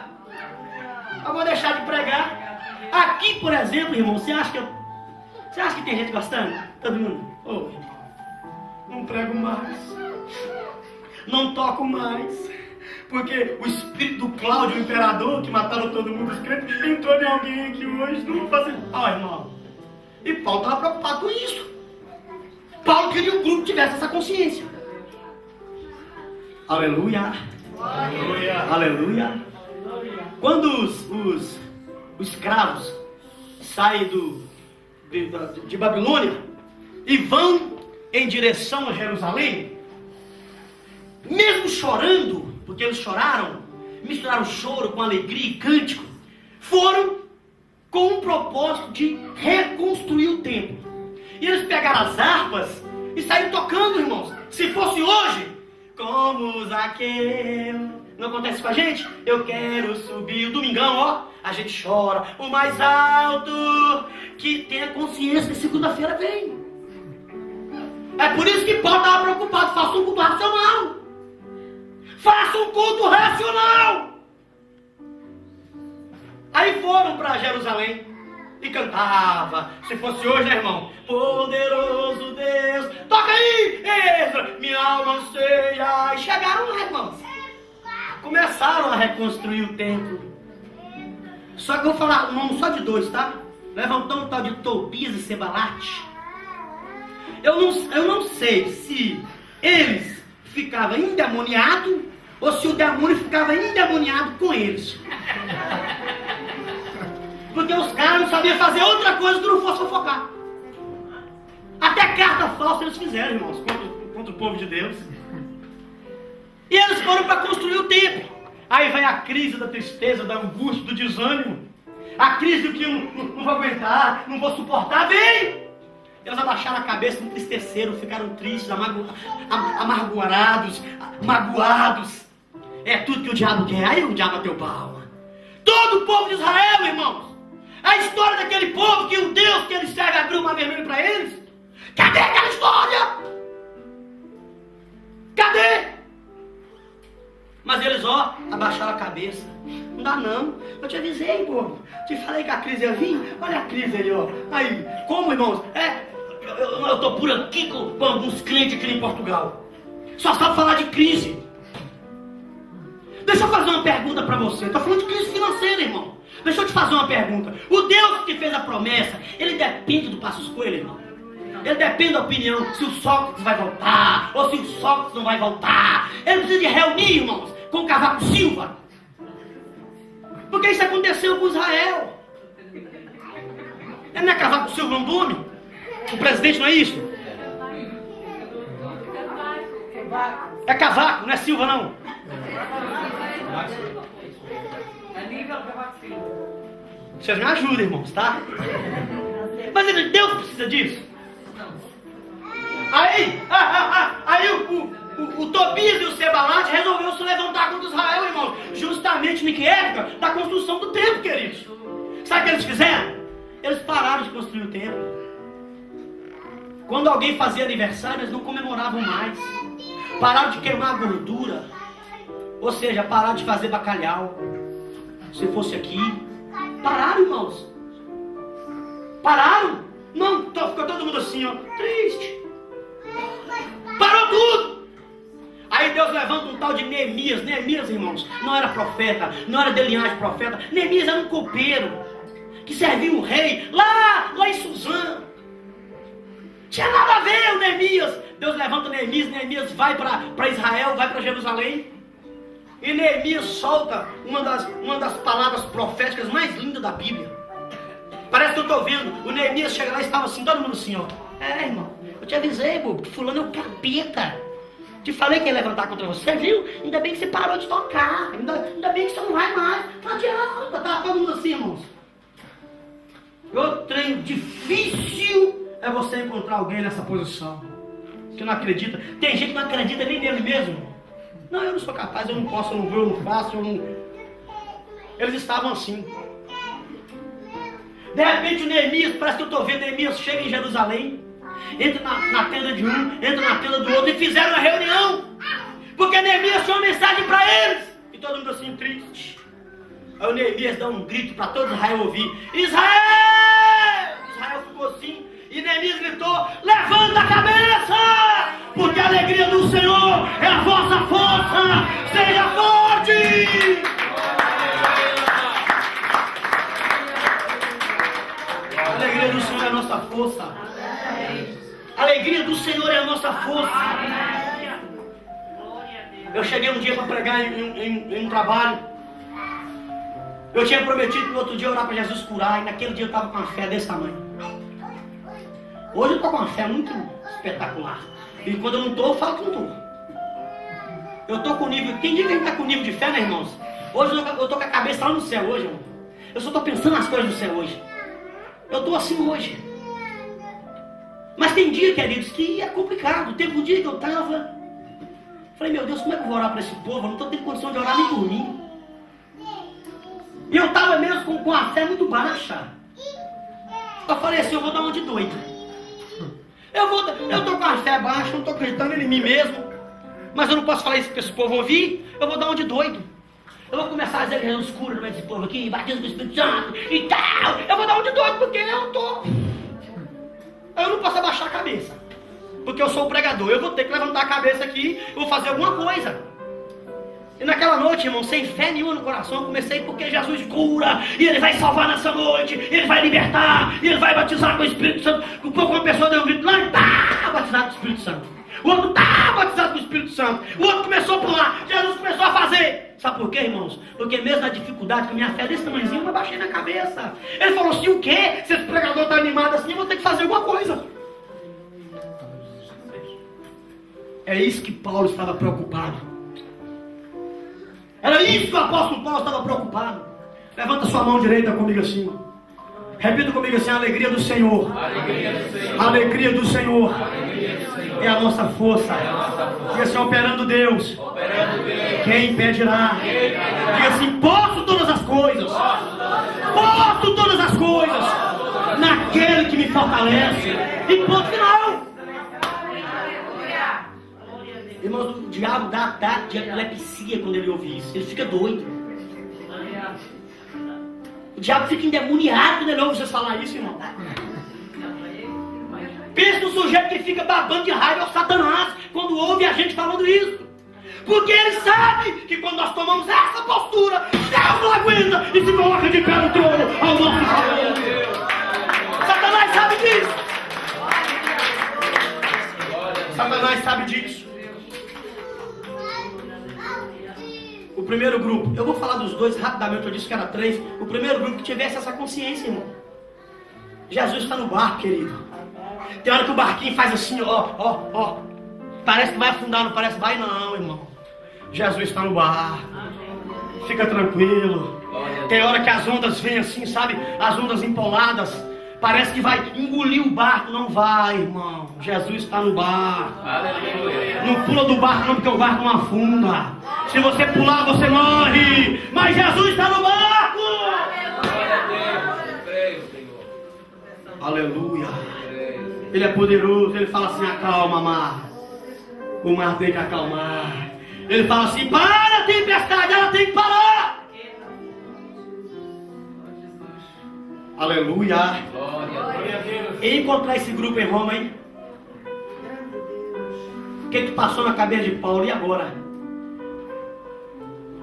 Eu vou deixar de pregar. Aqui, por exemplo, irmão, você acha que tem gente gostando? Todo mundo? Não prego mais. Não toco mais. Porque o espírito do Cláudio, o imperador, que mataram todo mundo, os crentes, entrou em alguém aqui hoje. Não vou fazer. Irmão. E Paulo estava preocupado com isso. Paulo queria que o grupo tivesse essa consciência. Aleluia. Aleluia. Aleluia. Quando os escravos saem de Babilônia e vão em direção a Jerusalém, mesmo chorando, porque eles choraram, misturaram choro com alegria e cântico, foram com o propósito de reconstruir o templo. E eles pegaram as harpas e saíram tocando, irmãos. Se fosse hoje, como Zaqueu, não acontece com a gente? Eu quero subir o domingão, ó. A gente chora, o mais alto, que tenha consciência que segunda-feira vem. É por isso que Paulo estava preocupado. Faça um culto racional. Faça um culto racional. Aí foram para Jerusalém. e cantava. Se fosse hoje, né, irmão? Poderoso Deus, toca aí, Ezra, minha alma anseia. E chegaram lá, irmãos. Começaram a reconstruir o templo. Só que eu vou falar o nome só de dois, tá? Levantou um tal de Tobias e Sebalate. Eu não sei se eles ficavam endemoniados ou se o demônio ficava endemoniado com eles. Porque os caras não sabiam fazer outra coisa que não fosse fofocar. Até carta falsa eles fizeram, irmãos, contra o povo de Deus. E eles foram para construir o templo. Aí vem a crise da tristeza, da angústia, do desânimo. A crise do que eu não vou aguentar, não vou suportar, vem! Eles abaixaram a cabeça, entristeceram, ficaram tristes, amargurados, magoados. É tudo que o diabo quer. Aí o diabo bateu palma. Todo o povo de Israel, irmãos. A história daquele povo que o Deus que eles servem abriu o mar vermelho para eles. Cadê aquela história? Cadê? Mas eles, abaixaram a cabeça. Não dá não. Eu te avisei, povo. Te falei que a crise ia vir. Olha a crise aí, Aí, como, irmãos? Eu tô por aqui com alguns clientes aqui em Portugal. Só sabe falar de crise. Deixa eu fazer uma pergunta para você. Estou falando de crise financeira, irmão. Deixa eu te fazer uma pergunta. O Deus que fez a promessa, ele depende do Passos Coelho, irmão? Ele depende da opinião se o Sócrates vai voltar ou se o Sócrates não vai voltar. Ele precisa de reunir, irmãos, com o Cavaco Silva. Porque isso aconteceu com Israel. Não é Cavaco Silva o nome? O presidente não é isso? É Cavaco, não é Silva não. Vocês me ajudam, irmãos, tá? Mas Deus precisa disso. Aí o Tobias e o Sebalate resolveu se levantar contra Israel, irmão. Justamente em que época? Da construção do templo, queridos. Sabe o que eles fizeram? Eles pararam de construir o templo. Quando alguém fazia aniversário, eles não comemoravam mais. Pararam de queimar a gordura. Ou seja, pararam de fazer bacalhau. Se fosse aqui. Pararam, irmãos. Pararam. Não, ficou todo mundo assim, triste. Parou tudo. Aí Deus levanta um tal de Neemias. Neemias, irmãos, não era profeta, não era de linhagem profeta. Neemias era um copeiro que servia o rei lá em Suzã. Tinha nada a ver o Neemias. Deus levanta Neemias. Neemias vai para Israel, vai para Jerusalém. E Neemias solta uma das palavras proféticas mais lindas da Bíblia. Parece que eu estou vendo. O Neemias chega lá e estava assim, todo mundo assim, irmão, eu te avisei, bobo, que fulano é o capeta. Te falei que ia levantar contra você, viu? Ainda bem que você parou de tocar. Ainda bem que você não vai mais. Não adianta, tá todo mundo assim, irmãos. O trem difícil é você encontrar alguém nessa posição. Que não acredita. Tem gente que não acredita nem nele mesmo. Não, eu não sou capaz, eu não posso, eu não vou, eu não faço, eu não... Eles estavam assim. De repente o Neemias, parece que eu estou vendo, Neemias chega em Jerusalém, entra na tenda de um, entra na tenda do outro e fizeram uma reunião. Porque Neemias tinha uma mensagem para eles. E todo mundo assim triste. Aí o Neemias dá um grito para todo Israel ouvir. Israel! Israel ficou assim. E Neemias gritou, levanta a cabeça! Porque a alegria do Senhor é a vossa força! Seja forte! A alegria do Senhor é a nossa força. A alegria do Senhor é a nossa força. Eu cheguei um dia para pregar em um trabalho. Eu tinha prometido que no outro dia orar para Jesus curar. E naquele dia eu estava com uma fé desse tamanho. Hoje eu estou com uma fé muito espetacular. E quando eu não estou, eu falo que não estou. Eu estou com nível... Quem diz que a gente está com nível de fé, né, irmãos? Hoje eu estou com a cabeça lá no céu hoje, irmão. Eu só estou pensando nas coisas do céu hoje. Eu estou assim hoje. Mas tem dia, queridos, que é complicado. Teve um dia que eu estava... Falei, meu Deus, como é que eu vou orar para esse povo? Eu não estou tendo condição de orar nem por mim. E eu estava mesmo com a fé muito baixa. Eu falei assim, eu vou dar uma de doido. Eu estou com a fé baixa, eu não estou acreditando em mim mesmo. Mas eu não posso falar isso para esse povo ouvir. Eu vou dar uma de doido. Eu vou começar a dizer Jesus cura no meio desse povo aqui, batismo do Espírito Santo e tal. Eu vou dar um de doido porque eu tô. Eu não posso abaixar a cabeça. Porque eu sou o pregador. Eu vou ter que levantar a cabeça aqui e vou fazer alguma coisa. E naquela noite, irmão, sem fé nenhuma no coração, eu comecei porque Jesus cura, e Ele vai salvar nessa noite, Ele vai libertar, e Ele vai batizar com o Espírito Santo. Uma pessoa deu um grito lá, tá batizado com o Espírito Santo. O outro tá batizado com o Espírito Santo. O outro começou a pular, Jesus começou a fazer. Sabe por quê, irmãos? Porque mesmo na dificuldade, com a minha fé desse tamanhozinho, eu baixei na cabeça. Ele falou assim, o quê? Se esse pregador está animado assim, eu vou ter que fazer alguma coisa. É isso que Paulo estava preocupado. Era isso que o apóstolo Paulo estava preocupado. Levanta sua mão direita comigo assim. Repita comigo assim, a alegria do Senhor. A alegria do Senhor é a nossa força. Diga assim, operando Deus. Quem impedirá? Diga assim, posso todas as coisas. Posso todas as coisas naquele que me fortalece. E ponto final. Irmãos, o diabo dá ataque de epilepsia quando ele ouve isso. Ele fica doido. O diabo fica endemoniado quando ele ouve você falar isso, irmão. Pensa no sujeito que fica babando de raiva ao Satanás quando ouve a gente falando isso. Porque ele sabe que quando nós tomamos essa postura, Deus não aguenta e se coloca de pé no trono ao nosso favor. Satanás sabe disso. Satanás sabe disso. O primeiro grupo, eu vou falar dos dois rapidamente, eu disse que era 3. O primeiro grupo que tivesse essa consciência, irmão. Jesus está no barco, querido. Tem hora que o barquinho faz assim, ó. Parece que vai afundar, não parece? Vai não, irmão. Jesus está no barco. Fica tranquilo. Tem hora que as ondas vêm assim, sabe? As ondas empoladas. Parece que vai engolir o barco. Não vai, irmão. Jesus está no barco. Não pula do barco não, porque o barco não afunda. Se você pular, você morre. Mas Jesus está no barco. Aleluia. Ele é poderoso. Ele fala assim, acalma, mar. O mar tem que acalmar. Ele fala assim, para a tempestade, ela tem que parar. Aleluia. E encontrar esse grupo em Roma, hein? O que passou na cabeça de Paulo? E agora?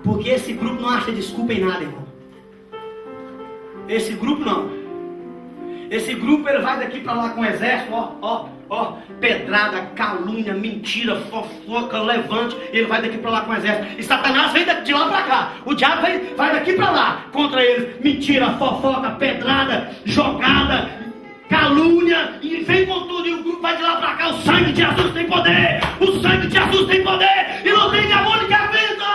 Porque esse grupo não acha desculpa em nada, irmão. Esse grupo não. Esse grupo ele vai daqui para lá com o exército, pedrada, calúnia, mentira, fofoca, levante. Ele vai daqui para lá com o exército. E Satanás vem de lá para cá. O diabo vai daqui para lá contra eles. Mentira, fofoca, pedrada, jogada, calúnia. E vem com tudo. E o grupo vai de lá para cá. O sangue de Jesus tem poder. O sangue de Jesus tem poder. E não tem demônio que aguenta.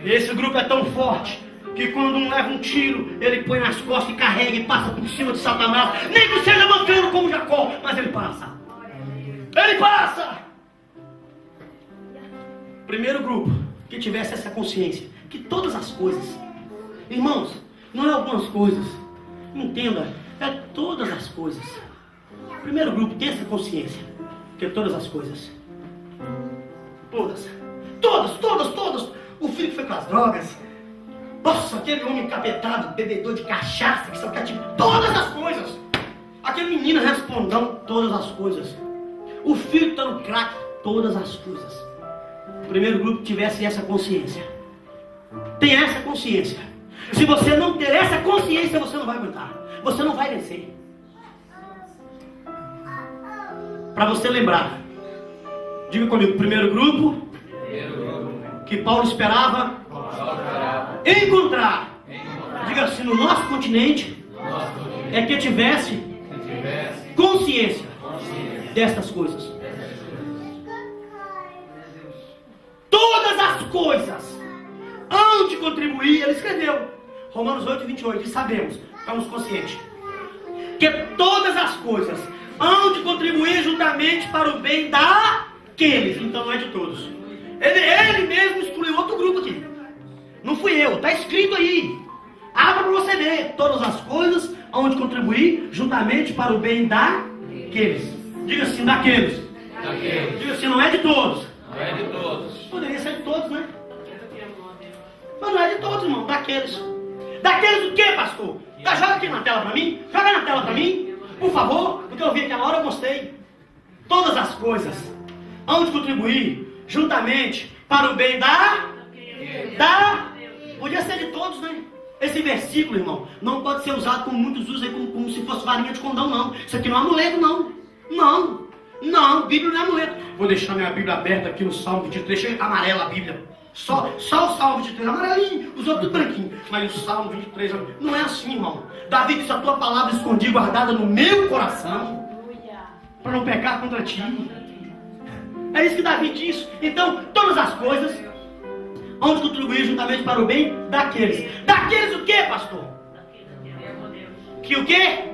Esse grupo é tão forte que quando um leva um tiro, ele põe nas costas e carrega e passa por cima de Satanás. Nem que seja mancando como Jacó, mas ele passa. Ele passa. Primeiro grupo que tivesse essa consciência, que todas as coisas, irmãos, não é algumas coisas, entenda, é todas as coisas. Primeiro grupo tem essa consciência, que é todas as coisas. Todas. O filho que foi com as drogas. Nossa, aquele homem encapetado, bebedor de cachaça, que só quer tipo, todas as coisas. Aquele menino respondão, todas as coisas. O filho que está no crack, todas as coisas. O primeiro grupo que tivesse essa consciência. Tem essa consciência. Se você não ter essa consciência, você não vai aguentar. Você não vai vencer. Para você lembrar. Diga comigo, primeiro grupo que Paulo esperava encontrar. Diga assim, no nosso continente é que tivesse consciência destas coisas. Todas as coisas hão de contribuir. Ele escreveu Romanos 8:28. E sabemos, estamos conscientes, que todas as coisas hão de contribuir juntamente para o bem daqueles. Então não é de todos. Ele mesmo excluiu outro grupo aqui. Não fui eu, está escrito aí. Abra para você ver. Todas as coisas hão de contribuir juntamente para o bem daqueles. Diga assim, daqueles. Diga assim, não é de todos. é de todos. Poderia ser de todos, né? Mas não é de todos, irmão. Daqueles. Daqueles o quê, pastor? Tá, joga aqui na tela pra mim. Joga na tela pra mim. Por favor. Porque eu vi aquela hora, eu gostei. Todas as coisas hão de contribuir juntamente para o bem da... Podia ser de todos, né? Esse versículo, irmão, não pode ser usado como muitos usam como se fosse varinha de condão, não. Isso aqui não é amuleto, não. Não, Bíblia não é amuleto. Vou deixar minha Bíblia aberta aqui no Salmo 23, deixa amarela a Bíblia. Só o Salmo 23 amarelinho, os outros branquinhos. Mas o Salmo 23 não é assim, irmão. Davi disse: a tua palavra escondi, guardada no meu coração, para não pecar contra ti. É isso que Davi disse. Então, todas as coisas vão contribuir juntamente para o bem daqueles. Daqueles o quê, pastor? Que o quê?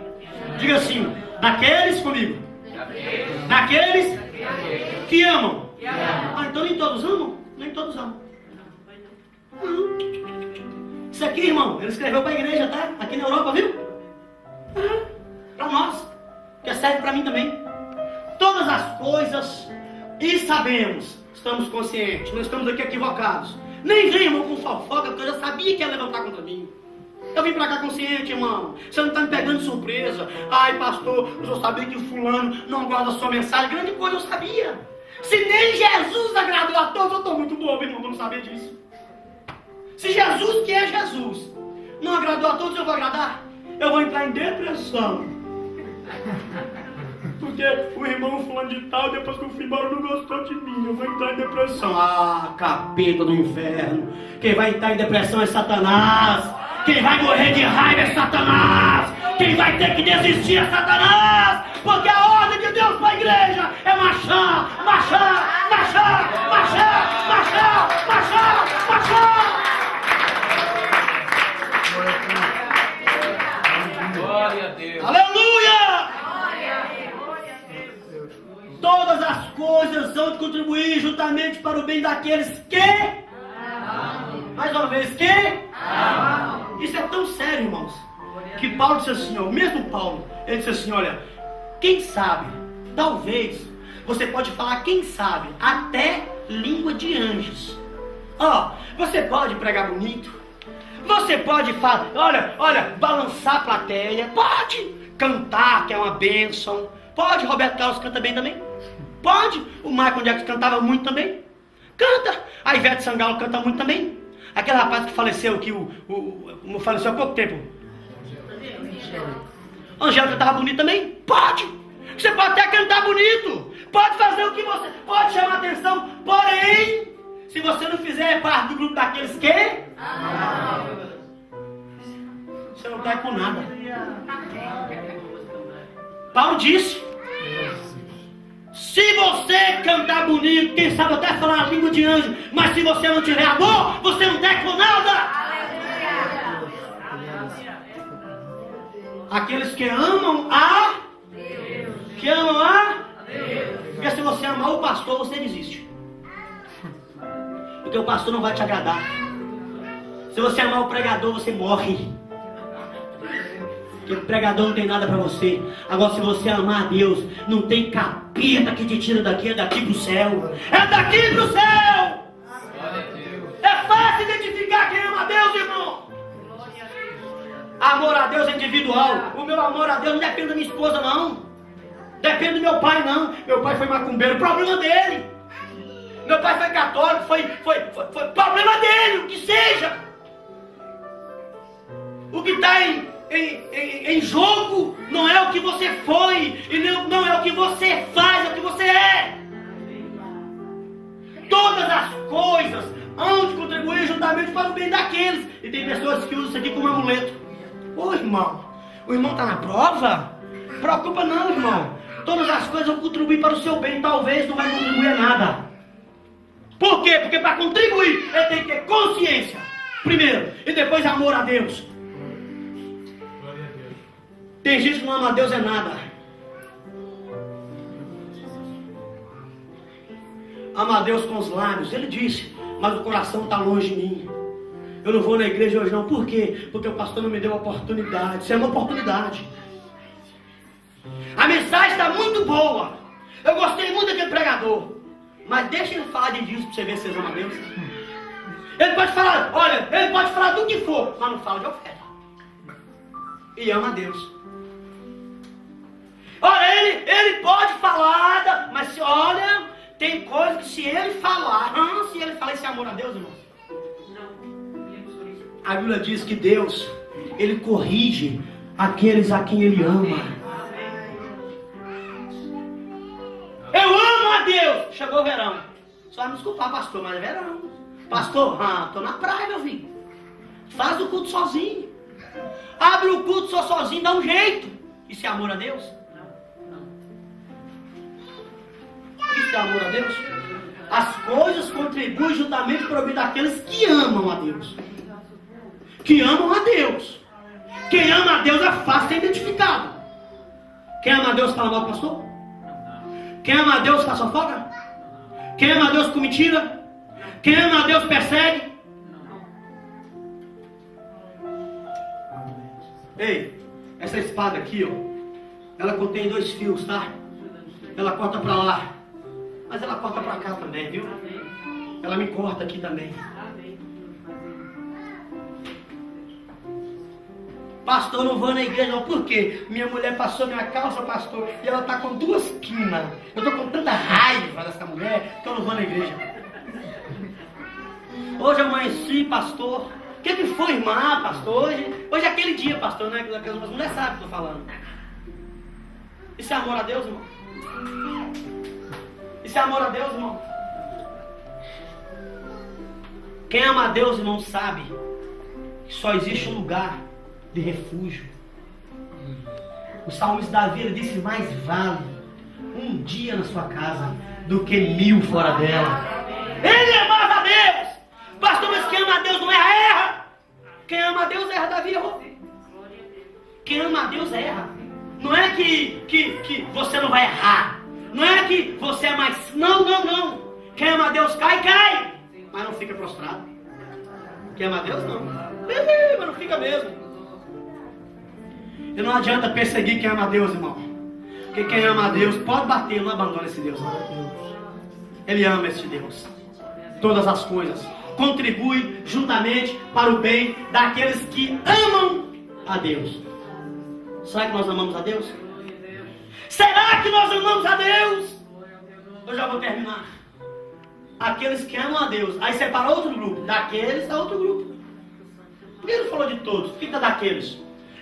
Diga assim: daqueles comigo. Daqueles que amam. Ah, então nem todos amam? Nem todos amam. Isso aqui, irmão, ele escreveu para a igreja, tá? Aqui na Europa, viu? Para nós, que serve para mim também. Todas as coisas, e sabemos, estamos conscientes, não estamos aqui equivocados. Nem vem, irmão, com fofoca, porque eu já sabia que ia levantar contra mim. Eu vim pra cá consciente, irmão. Você não tá me pegando de surpresa. Ai, pastor, eu já sabia que o fulano não guarda a sua mensagem. Grande coisa eu sabia. Se nem Jesus agradou a todos, eu tô muito bobo, irmão, pra não saber disso. Se Jesus, que é Jesus, não agradou a todos, eu vou agradar? Eu vou entrar em depressão. Porque o irmão fulano de tal, depois que eu fui embora, não gostou de mim. Eu vou entrar em depressão. Ah, capeta do inferno. Quem vai entrar em depressão é Satanás. Quem vai morrer de raiva é Satanás. Quem vai ter que desistir é Satanás. Porque a ordem de Deus para a igreja é marchar, marchar, marchar, marchar, marchar, marchar, marchar. Glória a Deus. Aleluia! Todas as coisas vão contribuir juntamente para o bem daqueles que... Mais uma vez, que... Isso é tão sério, irmãos, que Paulo disse assim, ó, o mesmo Paulo, ele disse assim, olha, quem sabe, talvez, você pode falar, quem sabe, até língua de anjos. Ó, você pode pregar bonito, você pode falar, olha, balançar a plateia, pode cantar, que é uma bênção, pode, Roberto Carlos canta bem também, pode, o Michael Jackson cantava muito também, canta, a Ivete Sangalo canta muito também. Aquele rapaz que faleceu, faleceu há pouco tempo. Angélica estava bonito também? Pode! Você pode até cantar bonito. Pode fazer o que você... Pode chamar atenção. Porém, se você não fizer parte do grupo daqueles que... Você não está com nada. Paulo disse... Se você cantar bonito, quem sabe até falar a língua de anjo, mas se você não tiver amor, você não tem com nada. Aqueles que amam a Deus. Que amam a Deus. Porque se você amar o pastor, você desiste. Porque o pastor não vai te agradar. Se você amar o pregador, você morre. Porque o pregador não tem nada para você. Agora, se você amar a Deus, não tem capeta que te tira daqui, é daqui pro céu. É daqui pro céu! É fácil identificar quem ama a Deus, irmão. Amor a Deus é individual. O meu amor a Deus não depende da minha esposa, não. Depende do meu pai, não. Meu pai foi macumbeiro, problema dele. Meu pai foi católico, foi problema dele, o que seja. O que está em jogo não é o que você foi, e não é o que você faz, é o que você é. Todas as coisas hão de contribuir juntamente para o bem daqueles. E tem pessoas que usam isso aqui como amuleto. Ô irmão, o irmão está na prova? Preocupa não, irmão. Todas as coisas vão contribuir para o seu bem. Talvez não vai contribuir a nada. Por quê? Porque para contribuir ele tem que ter consciência primeiro, e depois amor a Deus. Tem gente que não ama a Deus é nada. Ama a Deus com os lábios, ele disse, mas o coração está longe de mim. Eu não vou na igreja hoje não. Por quê? Porque o pastor não me deu a oportunidade. Isso é uma oportunidade. A mensagem está muito boa. Eu gostei muito daquele pregador. Mas deixa ele falar de dízimo para você ver se vocês amam a Deus. Ele pode falar, olha, ele pode falar do que for, mas não fala de oferta. E ama a Deus. Olha, ele pode falar, mas olha, tem coisa que se ele falar, esse amor a Deus, irmão. A Bíblia diz que Deus, ele corrige aqueles a quem ele ama. Eu amo a Deus. Chegou o verão. Só vai me desculpar, pastor, mas é verão. Pastor, tô na praia, meu filho. Faz o culto sozinho. Abre o culto só sozinho, dá um jeito. Isso é amor a Deus? Isso é amor a Deus? As coisas contribuem juntamente para o bem daqueles que amam a Deus. Que amam a Deus. Quem ama a Deus é fácil ser identificado. Quem ama a Deus fala mal do pastor? Quem ama a Deus faz fofoca? Quem ama a Deus com mentira? Quem ama a Deus persegue? Ei, essa espada aqui, ó, ela contém 2 fios, tá? Ela corta pra lá, mas ela corta pra cá também, viu? Ela me corta aqui também. Pastor, eu não vou na igreja não. Por quê? Minha mulher passou minha calça, pastor, e ela tá com 2 quinas. Eu tô com tanta raiva dessa mulher que eu não vou na igreja. Hoje eu amanheci, pastor. O que foi, irmã, pastor? Hoje é aquele dia, pastor, né? Que as mulheres sabem o que eu tô falando. Isso é amor a Deus, irmão? Isso é amor a Deus, irmão? Quem ama a Deus, irmão, sabe que só existe um lugar de refúgio. O salmista Davi, ele disse: mais vale um dia na sua casa do que 1000 fora dela. Ele amava a Deus. Pastor, mas quem ama a Deus não erra. Quem ama a Deus erra. Davi errou. Quem ama a Deus erra. Não é que você não vai errar. Não é que você é mais... Não. Quem ama a Deus cai. Mas não fica prostrado. Quem ama a Deus não. Mas não fica mesmo. E não adianta perseguir quem ama a Deus, irmão. Porque quem ama a Deus pode bater, não abandona esse Deus. Ele ama esse Deus. Todas as coisas contribuem juntamente para o bem daqueles que amam a Deus. Será que nós amamos a Deus? Será que nós amamos a Deus? Eu já vou terminar. Aqueles que amam a Deus. Aí separa outro grupo. Daqueles a outro grupo. Por que ele falou de todos? Fica daqueles.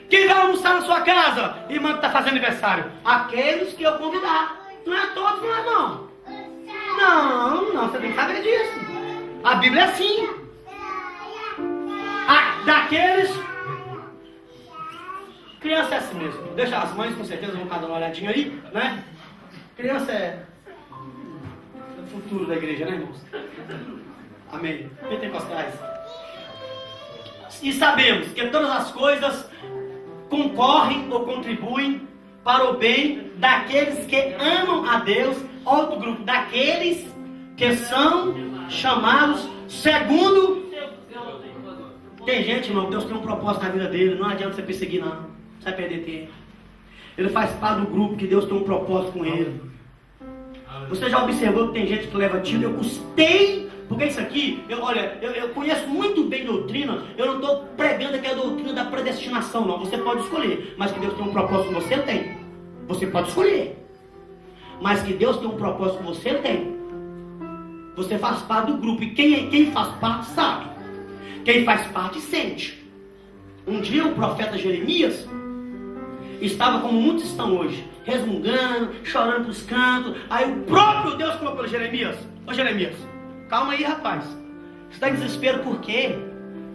Quem vai almoçar na sua casa? Irmã que está fazendo aniversário. Aqueles que eu convidar. Não é todos, não é não. Não, você tem que saber disso. A Bíblia é assim. Daqueles. Criança é assim mesmo. Deixa as mães com certeza vão dar uma olhadinha aí, né? Criança é o futuro da igreja, né, irmãos? Amém. Pentecostais. E sabemos que todas as coisas concorrem ou contribuem para o bem daqueles que amam a Deus. Outro grupo, daqueles que são chamados segundo. Tem gente, irmão, Deus tem um propósito na vida dele. Não adianta você perseguir, não. Você vai perder tempo. Ele faz parte do grupo que Deus tem um propósito com ele. Você já observou que tem gente que leva tiro? Eu custei. Porque isso aqui, eu conheço muito bem doutrina. Eu não estou pregando aqui a doutrina da predestinação, não. Você pode escolher. Mas que Deus tem um propósito com você, tem. Você pode escolher. Mas que Deus tem um propósito com você, tem. Você faz parte do grupo. E quem faz parte sabe. Quem faz parte sente. Um dia o profeta Jeremias estava como muitos estão hoje, resmungando, chorando para os cantos. Aí o próprio Deus falou para Jeremias: ô Jeremias, calma aí, rapaz. Você está em desespero por quê?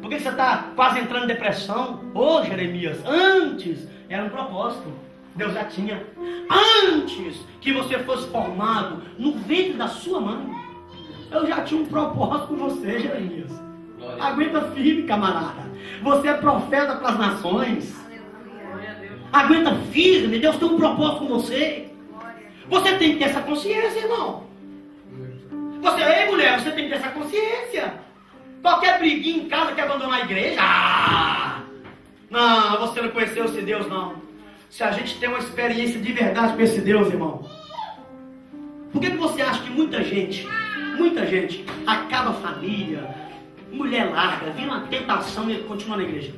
Por que você está quase entrando em depressão? Ô Jeremias, antes era um propósito. Deus já tinha. Antes que você fosse formado no ventre da sua mãe, eu já tinha um propósito com você, Jeremias. Aguenta firme, camarada. Você é profeta para as nações. Aguenta firme. Deus tem um propósito com você. Você tem que ter essa consciência, irmão. Ei, mulher, você tem que ter essa consciência. Qualquer briguinha em casa quer abandonar a igreja. Não, você não conheceu esse Deus, não. Se a gente tem uma experiência de verdade com esse Deus, irmão. Por que você acha que muita gente Muita gente acaba a família, mulher larga, vem uma tentação e ele continua na igreja.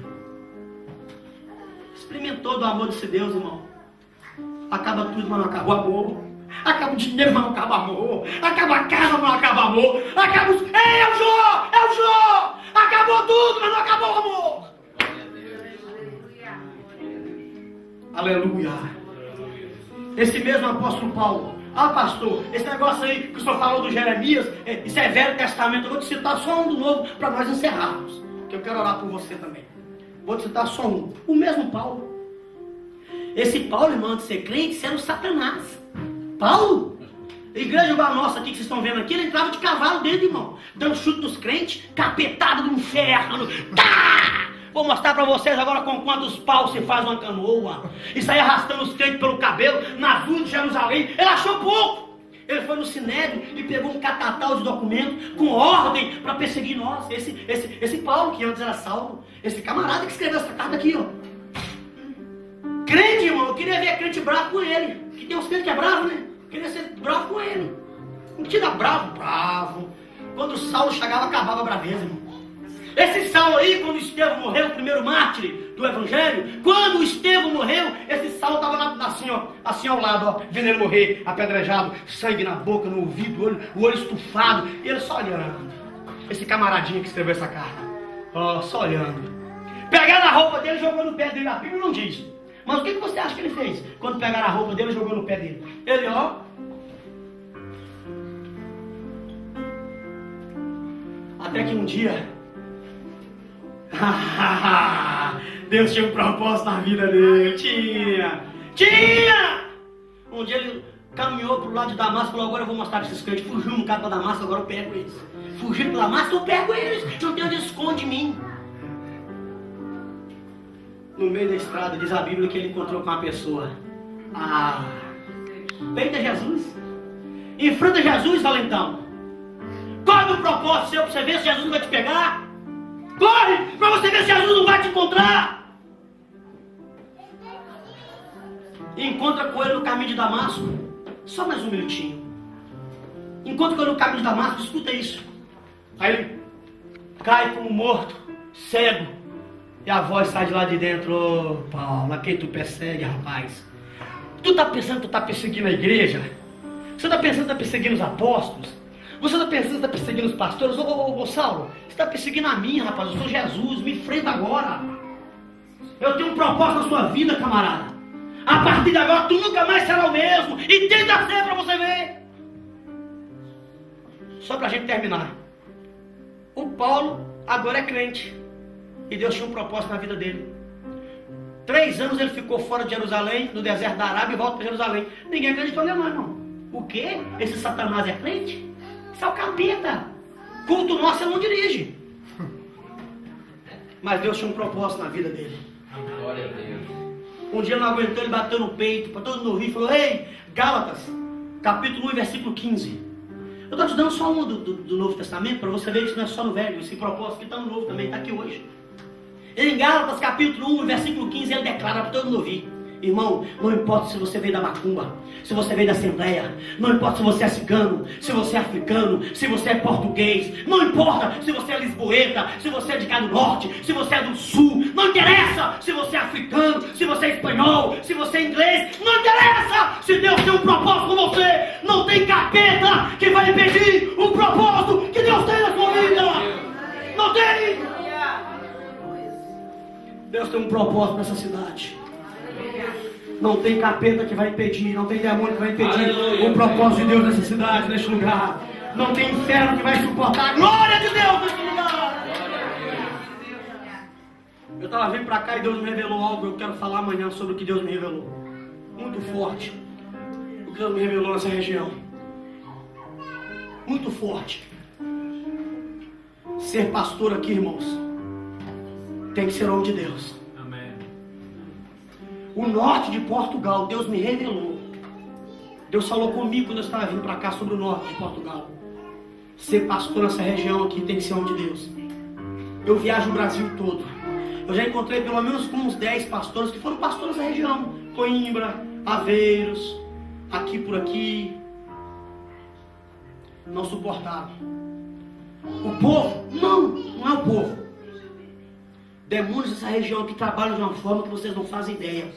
Experimentou do amor desse Deus, irmão. Acaba tudo, mas não acaba o amor. Acaba o dinheiro, mas não acaba o amor. Acaba a casa, mas não acaba o amor. Acaba os... Ei, é o Jô! Acabou tudo, mas não acabou o amor. Aleluia. Esse mesmo apóstolo Paulo. Ah, pastor, esse negócio aí que o senhor falou do Jeremias, isso é Velho Testamento. Eu vou te citar só um do Novo para nós encerrarmos. Que eu quero orar por você também. Vou te citar só um. O mesmo Paulo. Esse Paulo, irmão, antes de ser crente, isso era o Satanás. Paulo, a igreja igual a nossa aqui que vocês estão vendo aqui, ele entrava de cavalo dentro, irmão. Dando chute nos crentes, capetado do inferno. Tá! Vou mostrar para vocês agora com quantos paus se faz uma canoa. E sair arrastando os crentes pelo cabelo, nas ruas de Jerusalém. Ele achou pouco. Ele foi no Sinédrio e pegou um catatal de documento com ordem para perseguir nós. Esse Paulo, que antes era Saulo. Esse camarada que escreveu essa carta aqui, ó. Crente, irmão, eu queria ver crente bravo com ele. Que tem uns crentes que é bravo, né? Eu queria ser bravo com ele. Não tira bravo. Quando o Saulo chegava, acabava a braveza, irmão. Esse Saulo aí, quando Estevão morreu, o primeiro mártir do Evangelho, quando Estevão morreu, esse Saulo estava assim ao lado, ó, vendo ele morrer, apedrejado, sangue na boca, no ouvido, o olho estufado, e ele só olhando. Esse camaradinho que escreveu essa carta, ó, só olhando. Pegaram a roupa dele e jogou no pé dele, a Bíblia não diz. Mas o que você acha que ele fez? Quando pegaram a roupa dele e jogou no pé dele. Ele, ó. Até que um dia... Deus tinha um propósito na vida dele. Tinha! Um dia ele caminhou pro lado de Damasco e falou, agora eu vou mostrar para esses crentes. Fugiu um cara para Damasco, agora eu pego eles. Fugiram para Damasco, eu pego eles. Não tem onde esconde de mim. No meio da estrada, diz a Bíblia que ele encontrou com uma pessoa. Peita Jesus. Enfrenta Jesus, valentão. Corre o propósito seu para você ver se Jesus não vai te pegar. Corre para você ver se Jesus não vai te encontrar. E encontra com ele no caminho de Damasco. Só mais um minutinho. Encontra com ele no caminho de Damasco, escuta isso. Aí ele cai como morto, cego. E a voz sai de lá de dentro. Ô, Paulo, a quem tu persegue, rapaz? Tu tá pensando que tu tá perseguindo a igreja? Você tá pensando que tá perseguindo os apóstolos? Você tá pensando que tá perseguindo os pastores? Ô, Saulo, você tá perseguindo a mim, rapaz. Eu sou Jesus, me enfrenta agora. Eu tenho um propósito na sua vida, camarada. A partir de agora, tu nunca mais será o mesmo. E tenta ser para você ver. Só pra gente terminar. O Paulo agora é crente. E Deus tinha um propósito na vida dele. 3 anos ele ficou fora de Jerusalém, no deserto da Arábia, e volta para Jerusalém. Ninguém acreditou nele, não, irmão. O quê? Esse Satanás é crente? Isso é o capeta. Culto nosso ele não dirige. Mas Deus tinha um propósito na vida dele. Glória a Deus. Um dia não aguentou, ele bateu no peito, para todo mundo ouvir, e falou, ei, Gálatas, capítulo 1, versículo 15. Eu estou te dando só um do Novo Testamento, para você ver que isso não é só no Velho, esse propósito que está no Novo também, está aqui hoje. Em Gálatas, capítulo 1, versículo 15, ele declara para todo mundo ouvir. Irmão, não importa se você veio da macumba, se você veio da Assembleia, não importa se você é cigano, se você é africano, se você é português, não importa se você é lisboeta, se você é de cá do norte, se você é do sul, não interessa se você é africano, se você é espanhol, se você é inglês, não interessa se Deus tem um propósito com você, não tem capeta que vai impedir o propósito que Deus tem na sua vida, não tem. Deus tem um propósito nessa cidade. Não tem capeta que vai impedir, não tem demônio que vai impedir o propósito de Deus nessa cidade, neste lugar. Não tem inferno que vai suportar a glória de Deus nesse lugar. Eu estava vindo para cá e Deus me revelou algo. Eu quero falar amanhã sobre o que Deus me revelou. Muito forte. O que Deus me revelou nessa região. Muito forte. Ser pastor aqui, irmãos, tem que ser homem de Deus. O norte de Portugal, Deus me revelou. Deus falou comigo quando eu estava vindo para cá sobre o norte de Portugal. Ser pastor nessa região aqui tem que ser homem de Deus. Eu viajo o Brasil todo. Eu já encontrei pelo menos uns 10 pastores que foram pastores nessa região. Coimbra, Aveiros, aqui por aqui. não suportaram. O povo, não é o povo. Demônios dessa região que trabalham de uma forma que vocês não fazem ideia.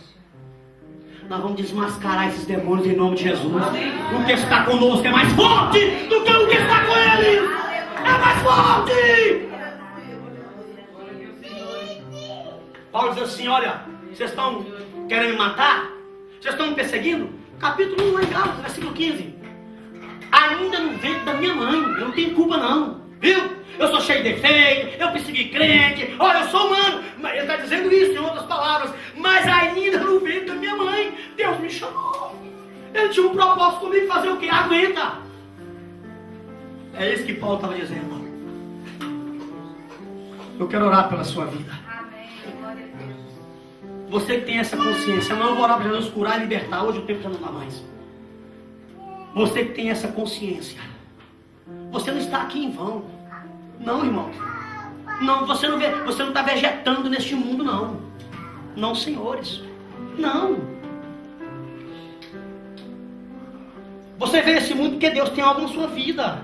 Nós vamos desmascarar esses demônios em nome de Jesus. O que está conosco é mais forte do que o que está com eles. É mais forte. Paulo diz assim, olha, vocês estão querendo me matar? Vocês estão me perseguindo? Capítulo 1, lá em Gálatas, versículo 15. Ainda no ventre da minha mãe, eu não tenho culpa não, viu? Eu sou cheio de defeito, eu persegui crente, olha, eu sou humano. Ele está dizendo isso em outras palavras. Mas ainda no ventre da minha mãe, Deus me chamou. Ele tinha um propósito comigo, fazer o quê? Aguenta. É isso que Paulo estava dizendo. Eu quero orar pela sua vida. Você que tem essa consciência, não, eu vou orar para Jesus curar e libertar. Hoje o tempo já não dá mais. Você que tem essa consciência, você não está aqui em vão. Não, irmão. Não, você não está vegetando neste mundo, não. Não, senhores. Não. Você vê esse mundo porque Deus tem algo na sua vida.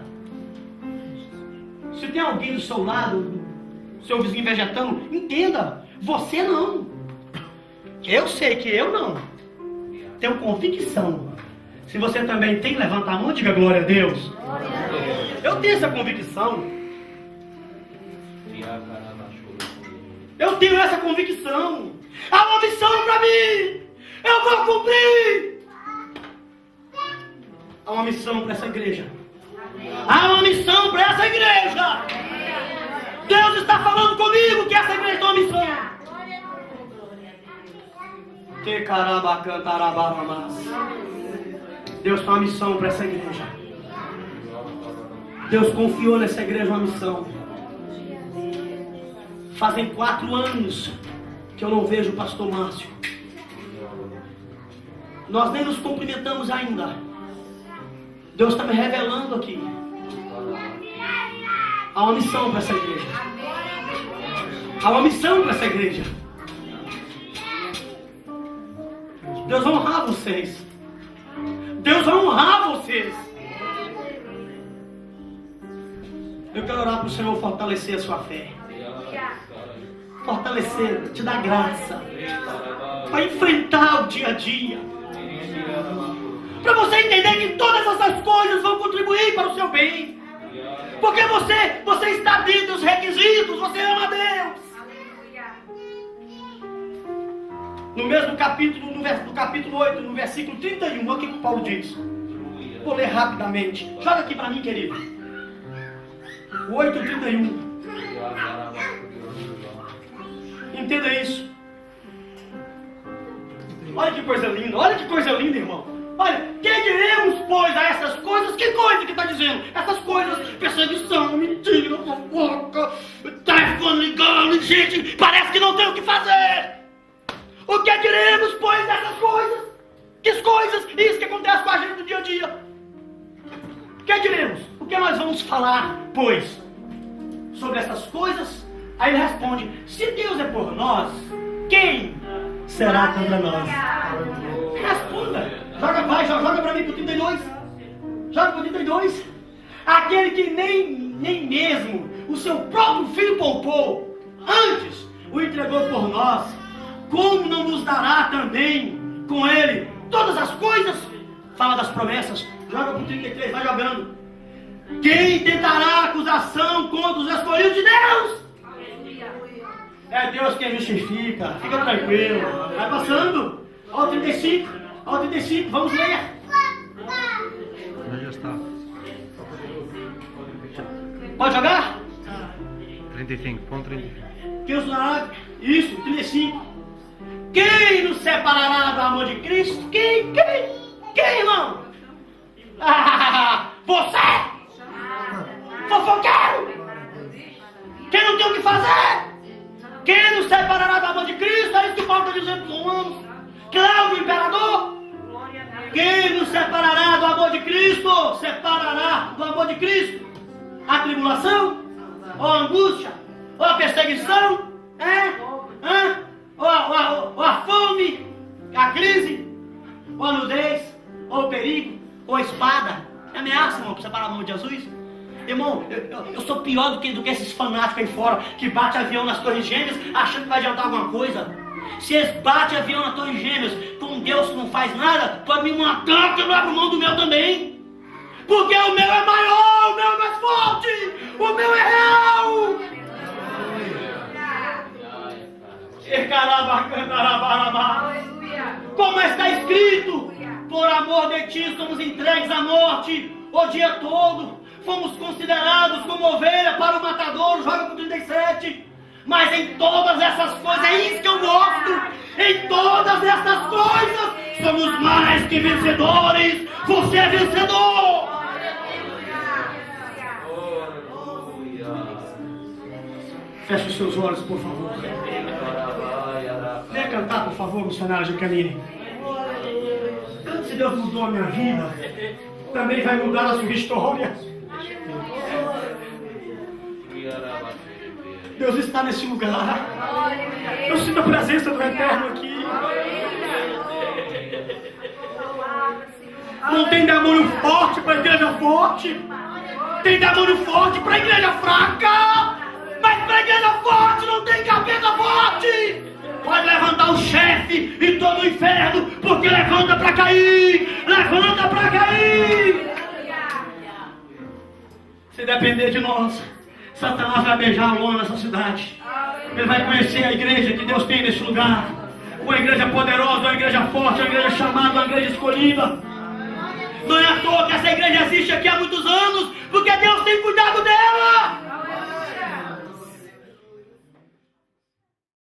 Se tem alguém do seu lado, seu vizinho vegetando, entenda, você não. Eu sei que eu não. Tenho convicção. Se você também tem, levanta a mão e diga glória a Deus. Eu tenho essa convicção. Eu tenho essa convicção. Há uma missão para mim. Eu vou cumprir. Há uma missão para essa igreja. Há uma missão para essa igreja. Deus está falando comigo que essa igreja tem uma missão. Que carabacantarabamas. Deus tem uma missão para essa igreja. Deus confiou nessa igreja uma missão. Fazem 4 anos que eu não vejo o pastor Márcio. Nós nem nos cumprimentamos ainda. Deus está me revelando aqui. Há uma missão para essa igreja. Há uma missão para essa igreja. Deus vai honrar vocês. Deus vai honrar vocês. Eu quero orar para o Senhor fortalecer a sua fé. Fortalecer, te dar graça. Para enfrentar o dia a dia. Para você entender que todas essas coisas vão contribuir para o seu bem. Porque você está dentro dos requisitos. Você ama Deus. No mesmo capítulo, no capítulo 8, no versículo 31, olha o que Paulo diz. Vou ler rapidamente. Joga aqui para mim, querido. 8:31. Entenda isso. Olha que coisa linda, irmão. Olha, que diremos, pois, a essas coisas? Que coisa que está dizendo? Essas coisas, perseguição, mentira, fofoca, telefone ligando, gente, parece que não tem o que fazer. O que diremos, pois, dessas coisas? Que coisas? Isso que acontece com a gente no dia a dia. O que diremos? O que nós vamos falar, pois, sobre essas coisas? Aí ele responde, se Deus é por nós, quem será contra nós? Responda. Joga para mim pro 32. Joga pro 32. Aquele que nem mesmo o seu próprio filho poupou, antes o entregou por nós, como não nos dará também com ele todas as coisas? Fala das promessas. Joga pro 33, vai jogando. Quem tentará acusação contra os escolhidos de Deus? É Deus quem justifica. Fica tranquilo. Vai passando. Ó o 35. Ó o 35. Vamos ler. Já está. Pode jogar? 35. Ponto 35. Quem os dará? Isso, 35. Quem nos separará do amor de Cristo? Quem, irmão? Você! Fofoqueiro! Quem não tem o que fazer? Quem nos separará do amor de Cristo? É isso que Paulo está dizendo para os romanos. Cláudio, imperador. Quem nos separará do amor de Cristo? Separará do amor de Cristo? A tribulação? Ou a angústia? Ou a perseguição? Ou a fome? A crise? Ou a nudez? Ou o perigo? Ou a espada? Me ameaça, irmão, pra separar a mão de Jesus? Irmão, eu sou pior do que esses fanáticos aí fora que bate avião nas Torres Gêmeas achando que vai adiantar alguma coisa. Se eles batem avião nas Torres Gêmeas com Deus que não faz nada, pode me matar que eu não abro mão do meu também. Porque o meu é maior, o meu é mais forte, o meu é real. Como está escrito, por amor de ti somos entregues à morte o dia todo. Fomos considerados como ovelha para o matador, joga com 37. Mas em todas essas coisas, é isso que eu gosto. Em todas essas coisas, somos mais que vencedores. Você é vencedor. Feche os seus olhos, por favor. Venha cantar, por favor, missionário de Canine. Tanto se Deus mudou a minha vida, também vai mudar a sua história. Deus está nesse lugar. Eu sinto a presença do Eterno aqui. Não tem demônio forte para a igreja forte. Tem demônio forte para a igreja fraca. Mas para a igreja forte não tem capeta forte. Pode levantar o chefe e todo o inferno, porque levanta para cair. Levanta para cair. Se depender de nós, Satanás vai beijar a lona nessa cidade. Ele vai conhecer a igreja que Deus tem nesse lugar. Uma igreja poderosa, uma igreja forte, uma igreja chamada, uma igreja escolhida. Não é à toa que essa igreja existe aqui há muitos anos, porque Deus tem